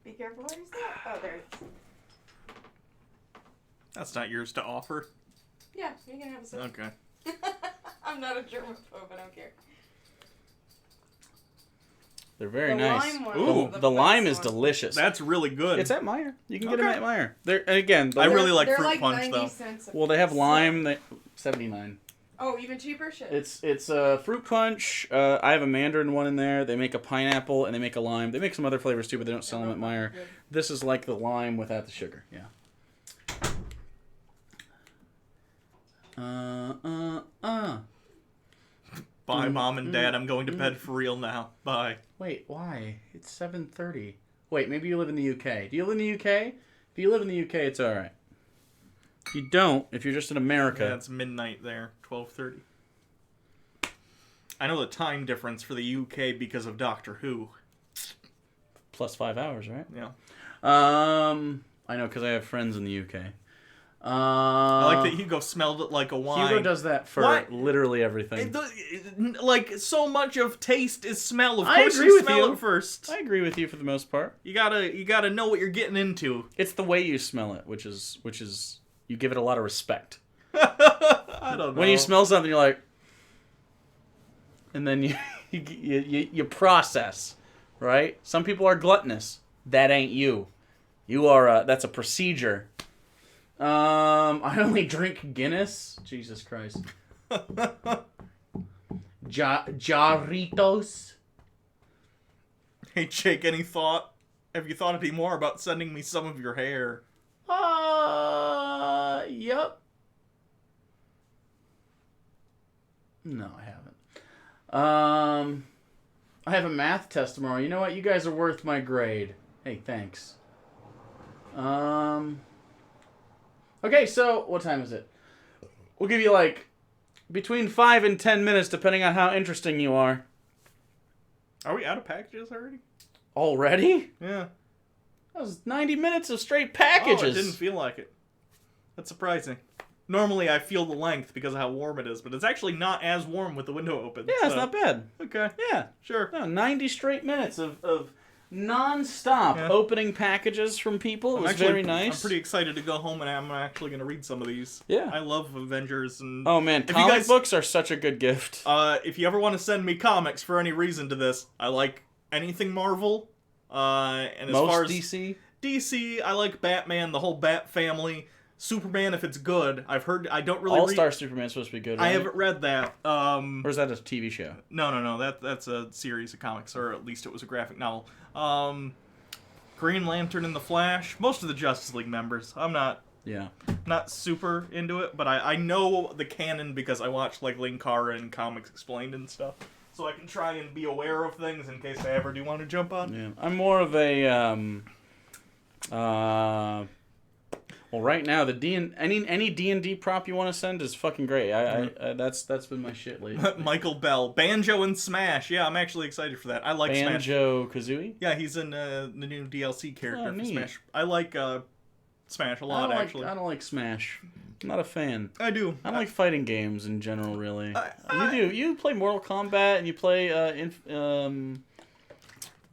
Be careful where you step. Oh, there it is. That's not yours to offer. Yeah, you can have a sip. Okay. I'm not a germaphobe. I don't care. They're very The nice. lime one Ooh. is The best lime is one. delicious. That's really good. It's at Meijer. You can get them Okay. at Meijer. They're again. I really like They're fruit like punch 90 though. cents a Well, they have piece. lime. They 79. Oh, even cheaper shit. It's fruit punch. I have a mandarin one in there. They make a pineapple and they make a lime. They make some other flavors too, but they don't sell them at Meijer. Good. This is like the lime without the sugar. Yeah. Bye, Mom and Dad. I'm going to bed for real now. Bye. Wait, why? It's 7:30. Wait, maybe you live in the UK. Do you live in the UK? If you live in the UK, it's all right. If you don't, if you're just in America, Yeah, it's midnight there. 12:30. I know the time difference for the UK because of Doctor Who. plus 5 hours, right? Yeah. I know because I have friends in the UK. I like that Hugo smelled it like a wine. Hugo does that for What? literally everything. Like, so much of taste is smell. Of I course agree you with smell you. it first. I agree with you for the most part. You gotta know what you're getting into. It's the way you smell it, which is you give it a lot of respect. I don't know. When you smell something, you're like, and then you process, right? Some people are gluttonous. That ain't you. You are. That's a procedure. I only drink Guinness. Jesus Christ. Jarritos. Hey, Jake, have you thought any more about sending me some of your hair? Yep. No, I haven't. I have a math test tomorrow. You know what? You guys are worth my grade. Hey, thanks. Okay, so what time is it? We'll give you like between 5 and 10 minutes, depending on how interesting you are. Are we out of packages already? Already? Yeah. That was 90 minutes of straight packages. Oh, it didn't feel like it. That's surprising. Normally I feel the length because of how warm it is, but it's actually not as warm with the window open. Yeah, it's not bad. Okay. Yeah, Sure. no, 90 straight minutes of non-stop opening packages from people. It was very nice. I'm pretty excited to go home and I'm actually going to read some of these. Yeah. I love Avengers and... Oh man, comic books are such a good gift. If you ever want to send me comics for any reason to this, I like anything Marvel. And as Most far as DC? DC, I like Batman, the whole Bat family. Superman, if it's good. I've heard... I don't really All-Star Superman's supposed to be good, right? I haven't read that. Or is that a TV show? No. That's a series of comics, or at least it was a graphic novel. Green Lantern and the Flash. Most of the Justice League members. I'm not super into it, but I know the canon because I watch like Linkara and Comics Explained and stuff. So I can try and be aware of things in case I ever do want to jump on. Yeah, I'm more of a well, right now any D&D prop you want to send is fucking great. That's been my shit lately. Michael Bell, Banjo and Smash. Yeah, I'm actually excited for that. I like Smash. Banjo Kazooie. Yeah, he's in the new DLC character for neat. Smash. I like Smash a lot, actually. I don't like Smash. I'm not a fan. I do. I don't like fighting games in general, really. You do. You play Mortal Kombat and you play the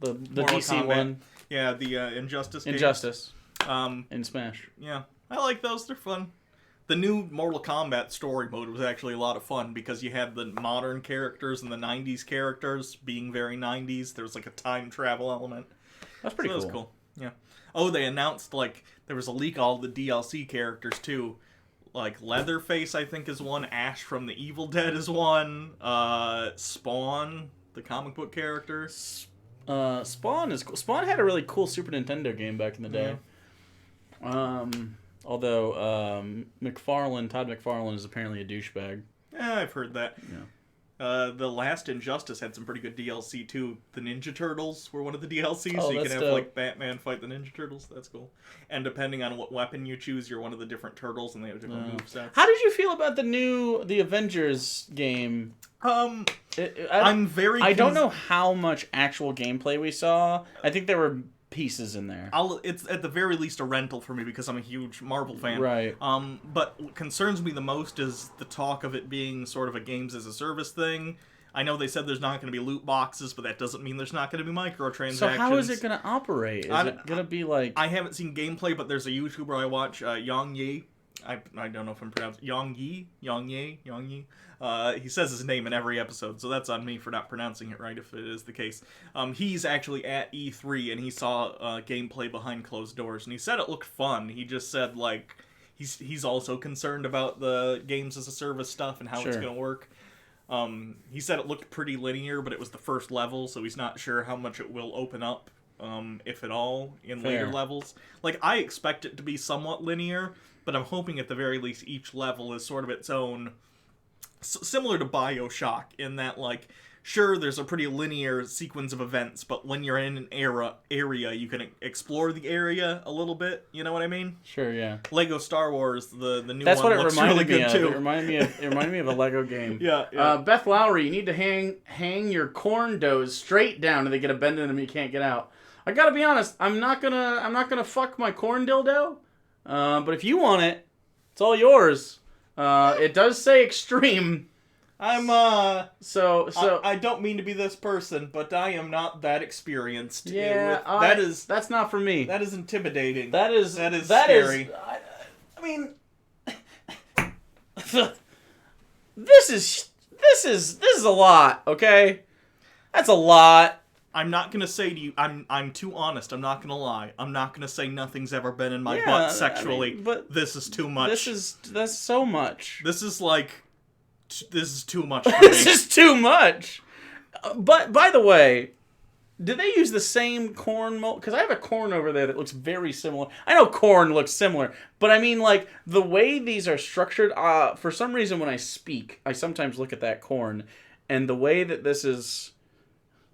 Mortal DC Kombat. one. Yeah, the Injustice games. Injustice. Um, In Smash. yeah. I like those. They're fun. The new Mortal Kombat story mode was actually a lot of fun because you had the modern characters and the 90s characters being very 90s. There was like a time travel element. That's pretty So cool. that was cool. Yeah. Oh, they announced, like, there was a leak of all the DLC characters, too. Like, Leatherface, I think, is one. Ash from the Evil Dead is one. Spawn, the comic book character. Spawn is cool. Spawn had a really cool Super Nintendo game back in the day. Although Todd McFarlane is apparently a douchebag. Yeah, I've heard that. Yeah. The last Injustice had some pretty good DLC, too. The Ninja Turtles were one of the DLCs, Oh, so you can that's have, dope. like, Batman fight the Ninja Turtles. That's cool. And depending on what weapon you choose, you're one of the different turtles, and they have different movesets. How did you feel about the Avengers game? I'm very... I don't know how much actual gameplay we saw. I think there were pieces in there. It's at the very least a rental for me because I'm a huge Marvel fan. Right. But what concerns me the most is the talk of it being sort of a games as a service thing. I know they said there's not going to be loot boxes, but that doesn't mean there's not going to be microtransactions. So how is it going to operate? Is it going to be like... I haven't seen gameplay, but there's a YouTuber I watch, Yang Yi. I don't know if I'm pronouncing Yang Yi. He says his name in every episode, so that's on me for not pronouncing it right if it is the case. He's actually at E3, and he saw gameplay behind closed doors, and he said it looked fun. He just said, like, he's also concerned about the games as a service stuff and how it's going to work. He said it looked pretty linear, but it was the first level, so he's not sure how much it will open up, if at all, in later levels. Like, I expect it to be somewhat linear, but I'm hoping at the very least each level is sort of its own... similar to BioShock, in that, like, sure, there's a pretty linear sequence of events, but when you're in an area, you can explore the area a little bit, you know what I mean? Sure, yeah. Lego Star Wars, the new That's one what it looks reminded really me good, of. too. It reminded me of a Lego game. Yeah. Beth Lowry, you need to hang your corn doughs straight down and they get a bend in them and you can't get out. I gotta be honest, I'm not gonna fuck my corn dildo. But if you want it, it's all yours. It does say extreme. I I don't mean to be this person, but I am not that experienced. Yeah, that's not for me. That is intimidating. That is scary. I mean, this is a lot. Okay, that's a lot. I'm not gonna say to you, I'm too honest. I'm not gonna lie. I'm not gonna say nothing's ever been in my butt sexually. but this is too much. That's so much. This is too much. For This me. is too much. But by the way, do they use the same corn mold? Because I have a corn over there that looks very similar. I know corn looks similar, but I mean, like, the way these are structured, for some reason when I speak, I sometimes look at that corn, and the way that this is...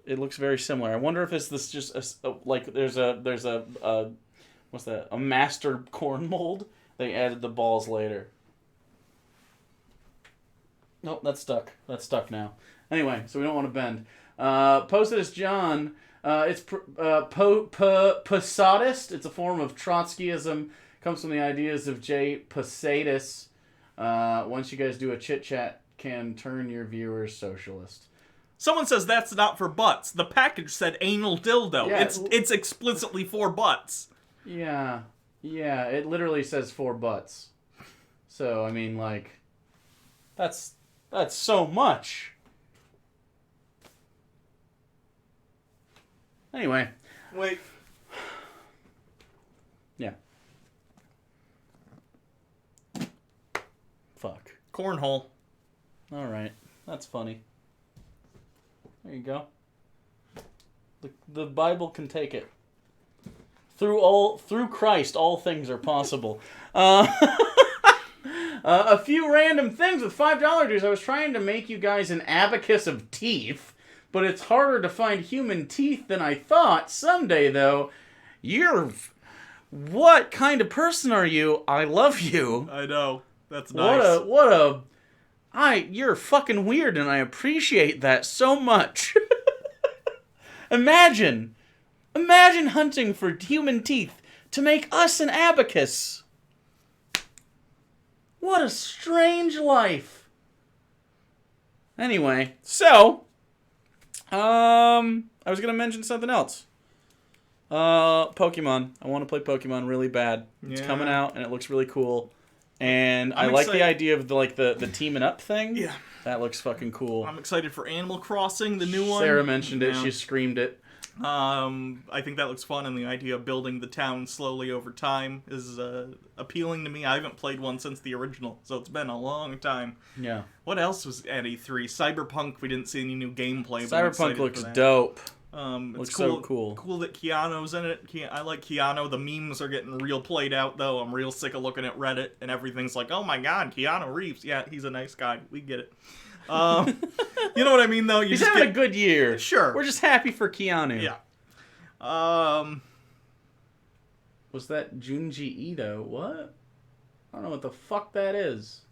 It looks very similar. I wonder if it's this just there's a what's that? A master corn mold. They added the balls later. Nope, that's stuck. That's stuck now. Anyway, so we don't want to bend. Posted as John. It's Posadist. It's a form of Trotskyism. Comes from the ideas of J. Posadis. Once you guys do a chit chat, can turn your viewers socialist. Someone says that's not for butts. The package said anal dildo. Yeah, it's explicitly for butts. Yeah, it literally says 4 butts. So, I mean, like, that's so much. Anyway. Wait. Yeah. Fuck. Cornhole. Alright, that's funny. There you go. The Bible can take it. Through Christ, all things are possible. A few random things with $5 dues. I was trying to make you guys an abacus of teeth, but it's harder to find human teeth than I thought. Someday, though, what kind of person are you? I love you. I know. That's nice. You're fucking weird, and I appreciate that so much. Imagine hunting for human teeth to make us an abacus. What a strange life. Anyway, so I was gonna mention something else. Pokemon. I want to play Pokemon really bad. It's coming out and it looks really cool. And I like the idea of the teaming up thing. Yeah. That looks fucking cool. I'm excited for Animal Crossing, the new one. Sarah mentioned it. She screamed it. I think that looks fun, and the idea of building the town slowly over time is appealing to me. I haven't played one since the original, so it's been a long time. Yeah. What else was at E3? Cyberpunk, we didn't see any new gameplay. Cyberpunk looks dope. It's looks cool, so cool. Cool that Keanu's in it. I like Keanu. The memes are getting real played out, though. I'm real sick of looking at Reddit, and everything's like, oh my god, Keanu Reeves. Yeah, he's a nice guy. We get it. You know what I mean, though? He's having a good year. Sure. We're just happy for Keanu. Yeah. Was that Junji Ito? What? I don't know what the fuck that is.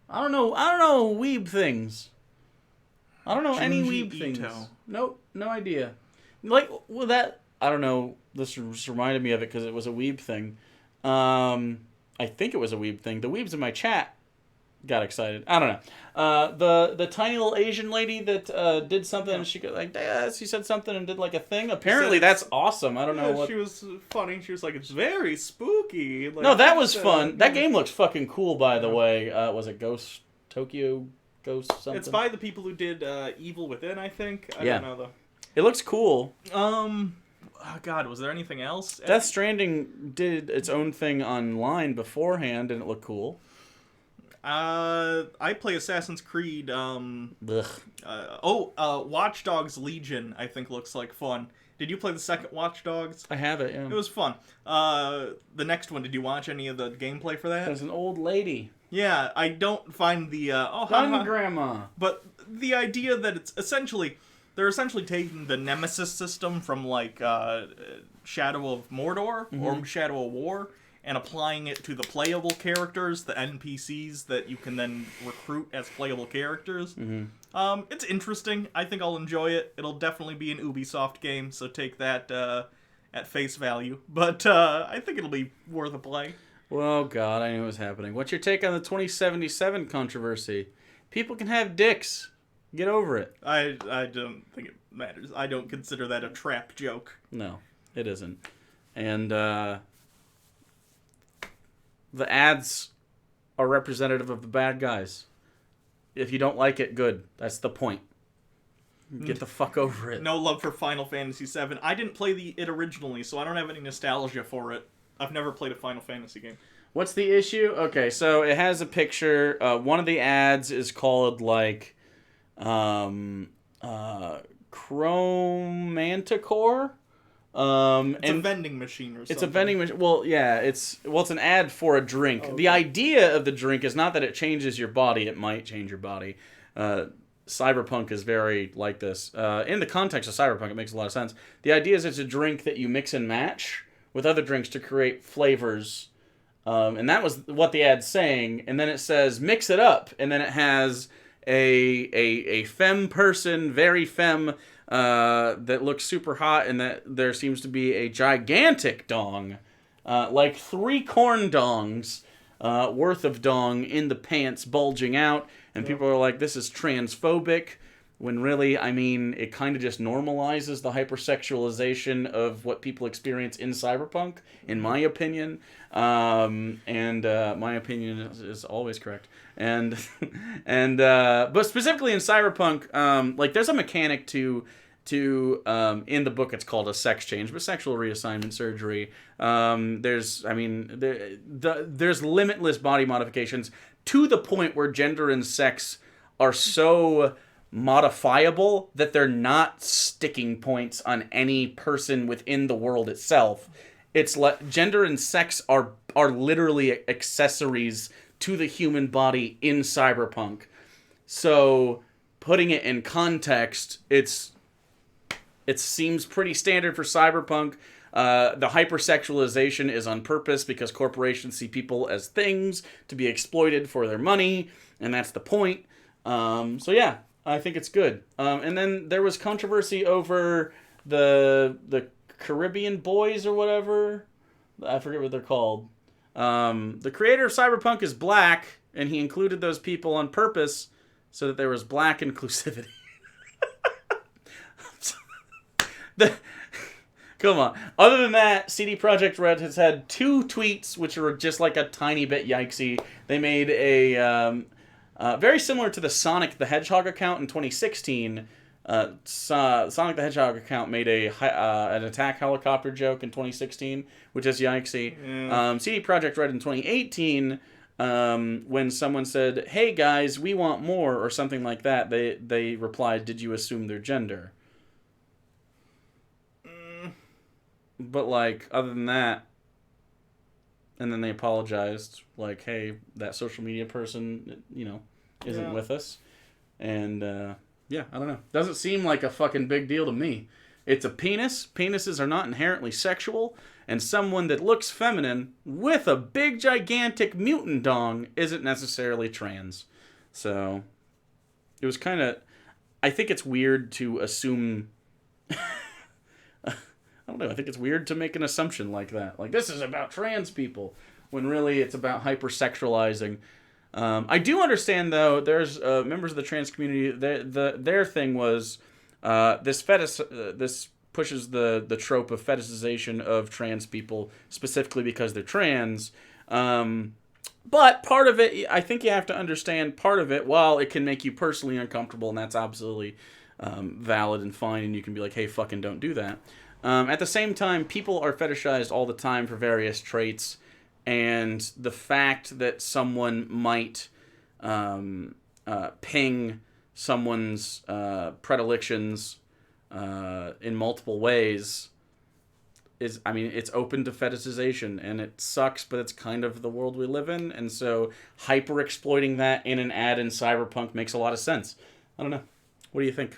I don't know weeb things. I don't know any Junji weeb things. Ito. Nope, no idea. Like, well, that, I don't know, this just reminded me of it because it was a weeb thing. I think it was a weeb thing. The weebs in my chat got excited. I don't know. The tiny little Asian lady that did something, and she she said something and did like a thing. Apparently that's awesome. I don't know what. She was funny. She was like, it's very spooky. Like, no, that was fun. That game looks fucking cool, by the way. Was it Tokyo Ghost something? It's by the people who did Evil Within, I think. I don't know though. It looks cool. Oh God, was there anything else? Death Stranding did its own thing online beforehand, and it looked cool. I play Assassin's Creed. Watch Dogs Legion, I think looks like fun. Did you play the second Watch Dogs? I have it, yeah. It was fun. The next one, did you watch any of the gameplay for that? There's an old lady. Yeah, I don't find the Grandma. But the idea that it's they're essentially taking the Nemesis system from like Shadow of Mordor or Shadow of War and applying it to the playable characters, the NPCs that you can then recruit as playable characters. It's interesting. I think I'll enjoy it. It'll definitely be an Ubisoft game, so take that at face value. But I think it'll be worth a play. Well, God, I knew it was happening. What's your take on the 2077 controversy? People can have dicks. Get over it. I don't think it matters. I don't consider that a trap joke. No, it isn't. And the ads are representative of the bad guys. If you don't like it, good. That's the point. Get the fuck over it. No love for Final Fantasy VII. I didn't play it originally, so I don't have any nostalgia for it. I've never played a Final Fantasy game. What's the issue? Okay, so it has a picture. One of the ads is called, like, Chromanticore. It's a vending machine or something. It's a vending machine. Well, yeah, it's an ad for a drink. Oh, okay. The idea of the drink is not that it changes your body. It might change your body. Cyberpunk is very like this. In the context of Cyberpunk, it makes a lot of sense. The idea is it's a drink that you mix and match with other drinks to create flavors. And that was what the ad's saying. And then it says, mix it up. And then it has a femme person, very femme, that looks super hot, and that there seems to be a gigantic dong, like 3 corn dongs worth of dong in the pants bulging out, and people are like, this is transphobic, when really, I mean, it kind of just normalizes the hypersexualization of what people experience in Cyberpunk, in my opinion, and my opinion is always correct. And but specifically in Cyberpunk, like there's a mechanic to in the book it's called a sex change, but sexual reassignment surgery. There's limitless body modifications to the point where gender and sex are so modifiable that they're not sticking points on any person within the world itself. It's like gender and sex are literally accessories to the human body in Cyberpunk. So, putting it in context, it seems pretty standard for Cyberpunk. The hypersexualization is on purpose because corporations see people as things to be exploited for their money, and that's the point. So yeah, I think it's good. And then there was controversy over the Caribbean boys or whatever. I forget what they're called. The creator of Cyberpunk is black, and he included those people on purpose so that there was black inclusivity. Come on. Other than that, CD Projekt Red has had 2 tweets, which are just like a tiny bit yikesy. They made a very similar to the Sonic the Hedgehog account in 2016. Sonic the Hedgehog account made an attack helicopter joke in 2016, which is yikesy. Yeah. CD Projekt Red in 2018, when someone said, "Hey guys, we want more," or something like that, they replied, "Did you assume their gender?" But, like, other than that, and then they apologized, like, hey, that social media person, isn't with us. And, yeah, I don't know. Doesn't seem like a fucking big deal to me. It's a penis. Penises are not inherently sexual. And someone that looks feminine with a big, gigantic mutant dong isn't necessarily trans. So, it was kind of... I think it's weird to assume... I don't know. I think it's weird to make an assumption like that. Like, this is about trans people, when really it's about hypersexualizing. I do understand, though, there's members of the trans community, their thing was this pushes the trope of fetishization of trans people, specifically because they're trans. But part of it, I think you have to understand part of it, while it can make you personally uncomfortable, and that's absolutely valid and fine, and you can be like, hey, fucking don't do that. At the same time, people are fetishized all the time for various traits, and the fact that someone might ping someone's predilections in multiple ways is, I mean, it's open to fetishization, and it sucks, but it's kind of the world we live in, and so hyper-exploiting that in an ad in Cyberpunk makes a lot of sense. I don't know. What do you think?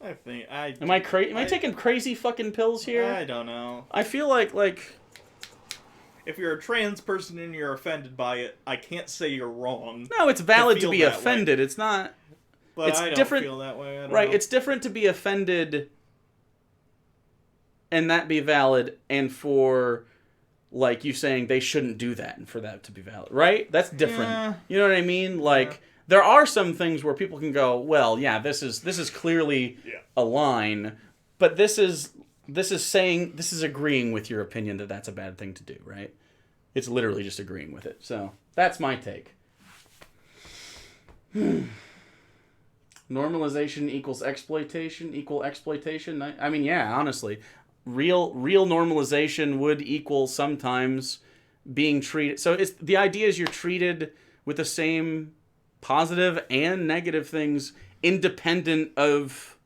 Am I taking crazy fucking pills here? I don't know. I feel like if you're a trans person and you're offended by it, I can't say you're wrong. No, it's valid to be offended. Way. It's not. But it's I don't different, feel that way. Right? Know. It's different to be offended and that be valid, and for like you saying they shouldn't do that and for that to be valid, right? That's different. Yeah. You know what I mean? Like. Yeah. There are some things where people can go, well, yeah, this is clearly a line, but this is agreeing with your opinion that that's a bad thing to do, right? It's literally just agreeing with it. So that's my take. Normalization equals exploitation equal exploitation. I mean, yeah, honestly, real normalization would equal sometimes being treated. So it's the idea is you're treated with the same positive and negative things, independent of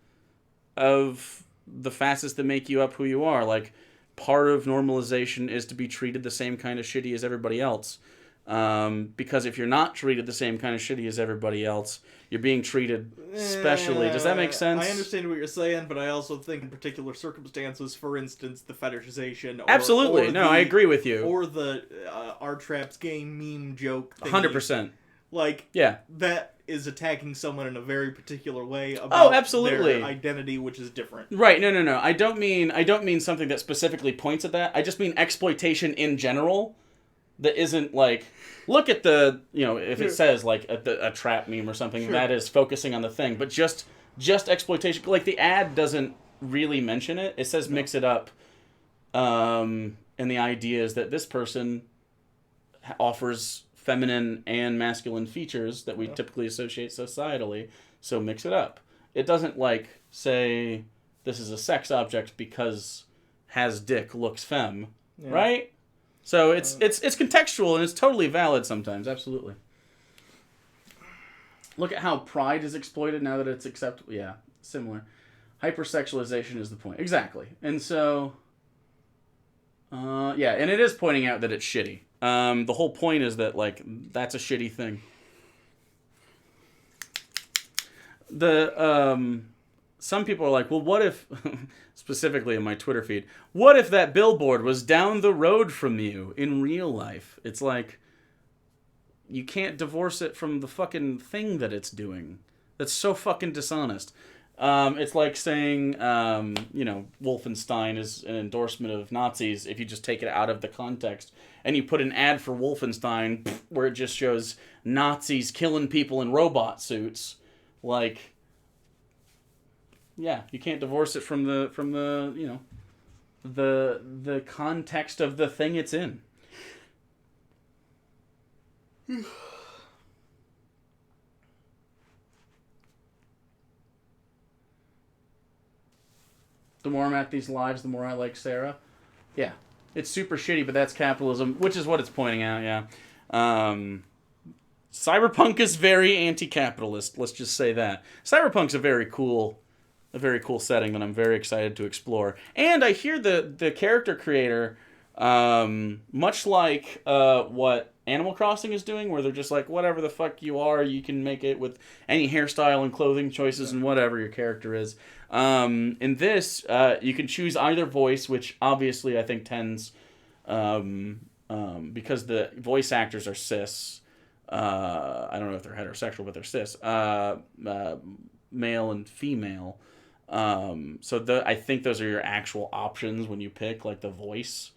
the facets that make you up who you are. Like, part of normalization is to be treated the same kind of shitty as everybody else. Because if you're not treated the same kind of shitty as everybody else, you're being treated specially. Does that make sense? I understand what you're saying, but I also think in particular circumstances, for instance, the fetishization. Absolutely. No, I agree with you. Or the R-Traps game meme joke thingy. 100%. Like, yeah, that is attacking someone in a very particular way about absolutely. Their identity, which is different. Right, no. I don't mean something that specifically points at that. I just mean exploitation in general that isn't like, look at the, if it says like a trap meme or something, that is focusing on the thing, but just exploitation. Like, the ad doesn't really mention it. It says mix it up. And the idea is that this person offers feminine and masculine features that we typically associate societally, so mix it up. It doesn't like say this is a sex object because has dick, looks femme, right? So it's contextual and it's totally valid sometimes, absolutely. Look at how pride is exploited now that it's acceptable. Yeah, similar. Hypersexualization is the point. Exactly. And so and it is pointing out that it's shitty. The whole point is that, like, that's a shitty thing. Some people are like, well, what if, specifically in my Twitter feed, what if that billboard was down the road from you in real life? It's like, you can't divorce it from the fucking thing that it's doing. That's so fucking dishonest. It's like saying, Wolfenstein is an endorsement of Nazis if you just take it out of the context. And you put an ad for Wolfenstein where it just shows Nazis killing people in robot suits. Like, yeah, you can't divorce it from the the context of the thing it's in. The more I'm at these lives, the more I like Sarah. Yeah. It's super shitty, but that's capitalism, which is what it's pointing out, yeah. Cyberpunk is very anti-capitalist, let's just say that. Cyberpunk's a very cool setting that I'm very excited to explore. And I hear the character creator, much like what Animal Crossing is doing, where they're just like, whatever the fuck you are, you can make it with any hairstyle and clothing choices and whatever your character is. In this, you can choose either voice, which obviously I think tends, because the voice actors are cis. I don't know if they're heterosexual, but they're cis. Male and female. So I think those are your actual options when you pick like the voice,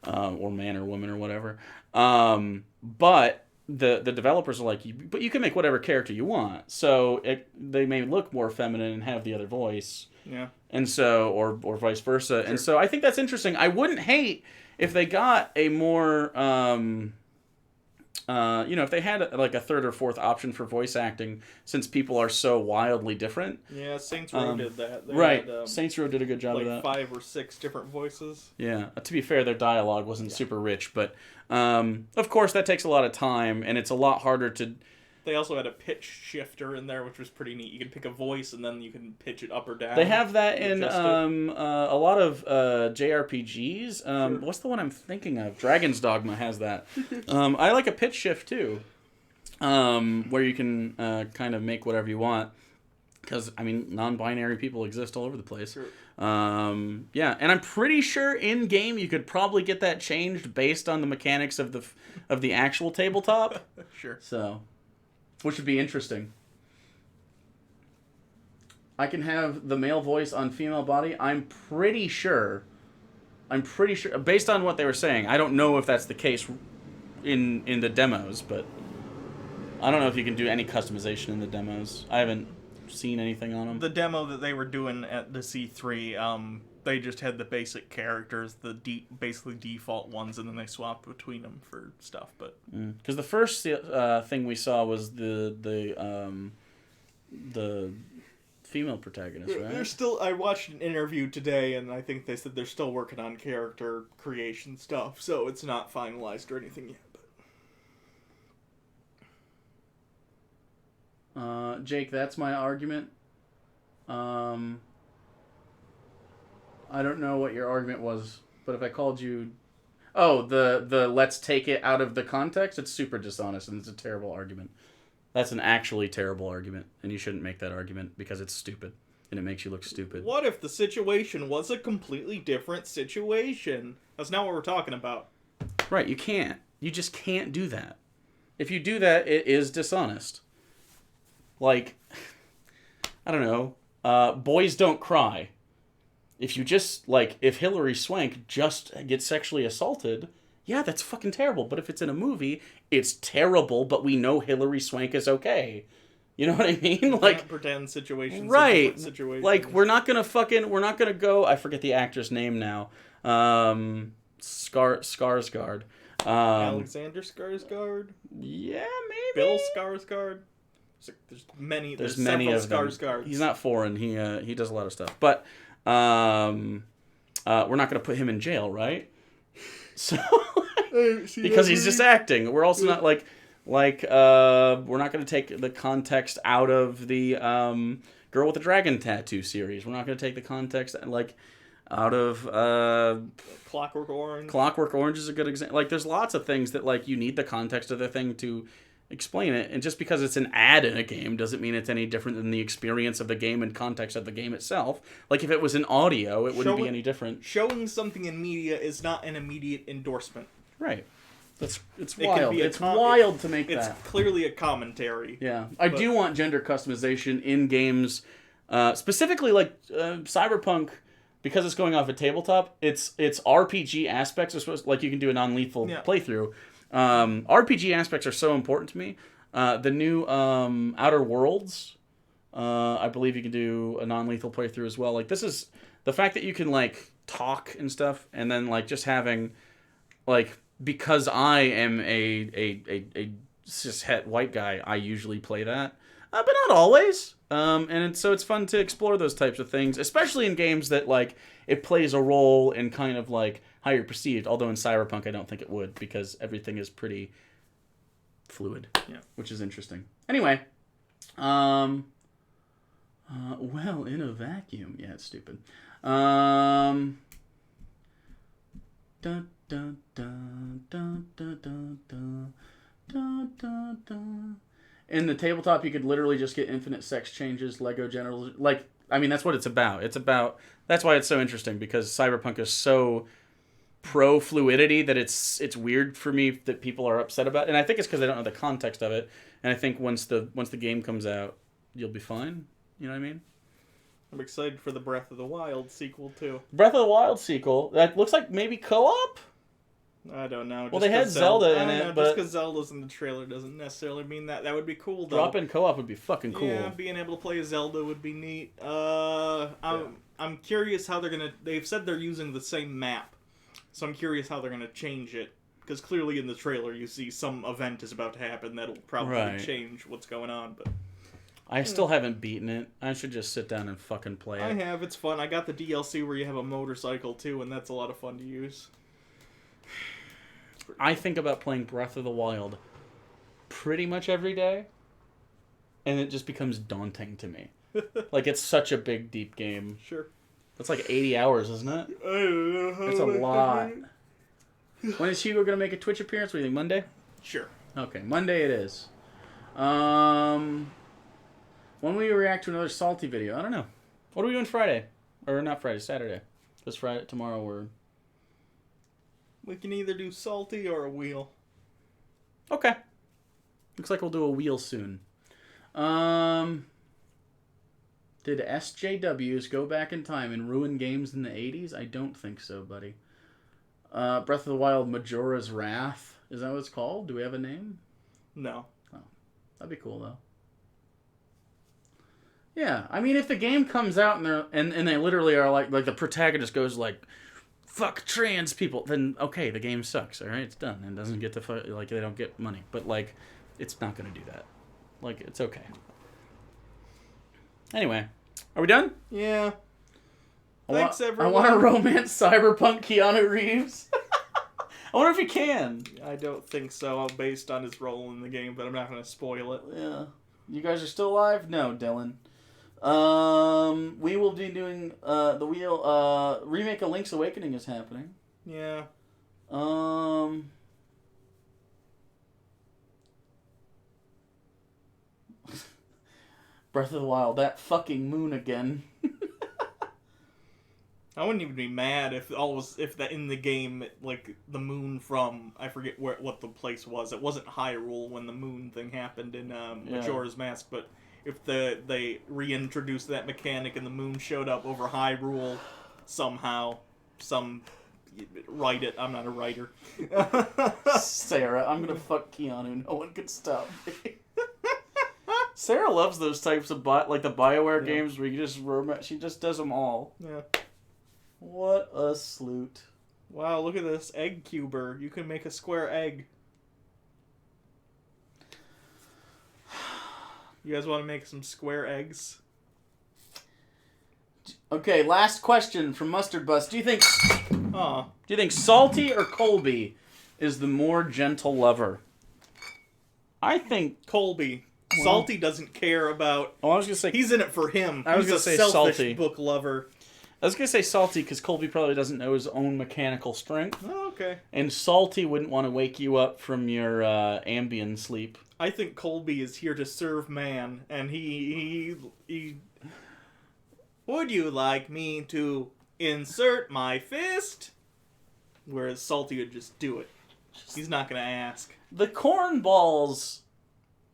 or man or woman or whatever. But the developers are like, but you can make whatever character you want. So they may look more feminine and have the other voice. Yeah. And so, or vice versa. Sure. And so I think that's interesting. I wouldn't hate if they got a more, if they had like a third or fourth option for voice acting, since people are so wildly different. Yeah, Saints Row did that. They right. had, Saints Row did a good job of that. 5 or 6 different voices. Yeah. To be fair, their dialogue wasn't super rich, but of course that takes a lot of time, and it's a lot harder to... They also had a pitch shifter in there, which was pretty neat. You can pick a voice, and then you can pitch it up or down. They have that in a lot of JRPGs. Sure. What's the one I'm thinking of? Dragon's Dogma has that. I like a pitch shift, too, where you can kind of make whatever you want. Because, non-binary people exist all over the place. Sure. Yeah, and I'm pretty sure in-game you could probably get that changed based on the mechanics of the actual tabletop. Sure. So... which would be interesting. I can have the male voice on female body. I'm pretty sure, based on what they were saying, I don't know if that's the case in the demos, but I don't know if you can do any customization in the demos. I haven't seen anything on them. The demo that they were doing at the C3, they just had the basic characters, the basically default ones, and then they swapped between them for stuff. But because the first thing we saw was the female protagonist, right? They're still. I watched an interview today, and I think they said they're still working on character creation stuff, so it's not finalized or anything yet. But Jake, that's my argument. I don't know what your argument was, but if I called you... Oh, the let's take it out of the context, it's super dishonest, and it's a terrible argument. That's an actually terrible argument, and you shouldn't make that argument because it's stupid, and it makes you look stupid. What if the situation was a completely different situation? That's not what we're talking about. Right, you can't. You just can't do that. If you do that, it is dishonest. Like, I don't know, boys don't cry. If you just, if Hilary Swank just gets sexually assaulted, yeah, that's fucking terrible. But if it's in a movie, it's terrible, but we know Hilary Swank is okay. You know what I mean? Like, pretend situations. Right. Situations. Like, we're not gonna go, I forget the actor's name now. Skarsgård. Alexander Skarsgård? Yeah, maybe. Bill Skarsgård? There's many of them. Skarsgårds. He's not foreign. He does a lot of stuff. But we're not going to put him in jail, right? So because he's just acting. We're also not we're not going to take the context out of the Girl with the Dragon Tattoo series. We're not going to take the context out of Clockwork Orange. Clockwork Orange is a good example. There's lots of things that you need the context of the thing to explain it, and just because it's an ad in a game doesn't mean it's any different than the experience of the game and context of the game itself. Like, if it was in audio, it wouldn't be any different. Showing something in media is not an immediate endorsement. Right. It's wild. It's wild to make that. It's clearly a commentary. Yeah. I do want gender customization in games Specifically, like Cyberpunk, because it's going off a tabletop, its RPG aspects are supposed, like you can do a non-lethal playthrough. RPG aspects are so important to me. The new Outer Worlds, I believe you can do a non-lethal playthrough as well. Like, this is the fact that you can like talk and stuff, and then like just having like, because I am a cishet white guy, I usually play that, but not always. So it's fun to explore those types of things, especially in games that like it plays a role in kind of like how you're perceived. Although in Cyberpunk, I don't think it would, because everything is pretty fluid, which is interesting. Anyway, well, in a vacuum, yeah, it's stupid. Dun, dun, dun, dun, dun, dun, dun, dun, dun, dun, dun. In the tabletop, you could literally just get infinite sex changes, Lego general. Like, I mean, that's what it's about. That's why it's so interesting, because Cyberpunk is so pro fluidity that it's weird for me that people are upset about it. And I think it's because they don't know the context of it. And I think once the game comes out, you'll be fine. You know what I mean? I'm excited for the Breath of the Wild sequel too. Breath of the Wild sequel. That looks like maybe co-op? I don't know. Well, they had Zelda in it, but just because Zelda's in the trailer doesn't necessarily mean that. That would be cool, though. Drop-in co-op would be fucking cool. Yeah, being able to play Zelda would be neat. I'm curious how they're gonna. They've said they're using the same map, so I'm curious how they're gonna change it. Because clearly in the trailer you see some event is about to happen that'll probably change what's going on. But I still haven't beaten it. I should just sit down and fucking play it. I have. It's fun. I got the DLC where you have a motorcycle too, and that's a lot of fun to use. I think about playing Breath of the Wild pretty much every day, and it just becomes daunting to me. Like, it's such a big, deep game. Sure. That's like 80 hours, isn't it? I don't know how That's a lot. When is Hugo going to make a Twitch appearance? What do you think, Monday? Sure. Okay, Monday it is. When will we react to another Salty video? I don't know. What are we doing Friday? Or not Friday, Saturday. This Friday, tomorrow we're... We can either do Salty or a wheel. Okay. Looks like we'll do a wheel soon. Did SJWs go back in time and ruin games in the 80s? I don't think so, buddy. Breath of the Wild Majora's Wrath. Is that what it's called? Do we have a name? No. Oh, that'd be cool, though. Yeah, I mean, if the game comes out and they literally are like the protagonist goes like, fuck trans people, then okay, the game sucks, alright? It's done. And doesn't get to, like, they don't get money. But, like, it's not going to do that. Like, it's okay. Anyway, are we done? Yeah. Thanks, everyone. I want to romance Cyberpunk Keanu Reeves. I wonder if he can. I don't think so, based on his role in the game, but I'm not going to spoil it. Yeah. You guys are still alive? No, Dylan. We will be doing the wheel. Remake of Link's Awakening is happening. Yeah. Breath of the Wild. That fucking moon again. I wouldn't even be mad if that in the game, like the moon from, I forget what the place was. It wasn't Hyrule when the moon thing happened in Majora's Mask, but if they reintroduced that mechanic and the moon showed up over Hyrule somehow, write it. I'm not a writer. Sarah, I'm gonna fuck Keanu. No one can stop me. Sarah loves those types of like the BioWare games where you just romance. She just does them all. Yeah. What a sleut. Wow, look at this egg cuber. You can make a square egg. You guys want to make some square eggs? Okay, last question from Mustard Bus. Do you think Salty or Colby is the more gentle lover? I think Colby. Salty doesn't care about... Oh, I was going to say... He's in it for him. I was going to say selfish Salty. Book lover. I was going to say Salty because Colby probably doesn't know his own mechanical strength. Oh, okay. And Salty wouldn't want to wake you up from your Ambien sleep. I think Colby is here to serve man, and he would you like me to insert my fist? Whereas Salty would just do it. He's not going to ask. The corn balls,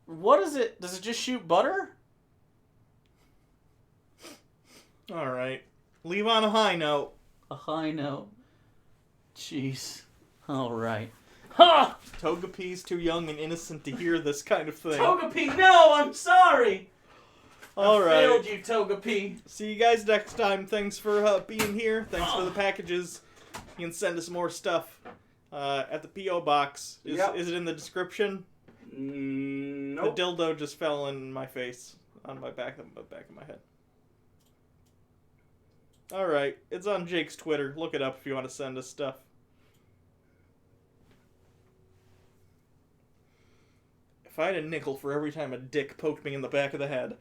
what is it? Does it just shoot butter? All right. Leave on a high note. A high note. Jeez. All right. Ha! Togepi's too young and innocent to hear this kind of thing. Togepi, no, I'm sorry. All right. Failed you, Togepi. See you guys next time. Thanks for being here. Thanks for the packages. You can send us more stuff at the P.O. box. Is it in the description? Nope. The dildo just fell in my face on my back of my head. All right, it's on Jake's Twitter. Look it up if you want to send us stuff. If I had a nickel for every time a dick poked me in the back of the head.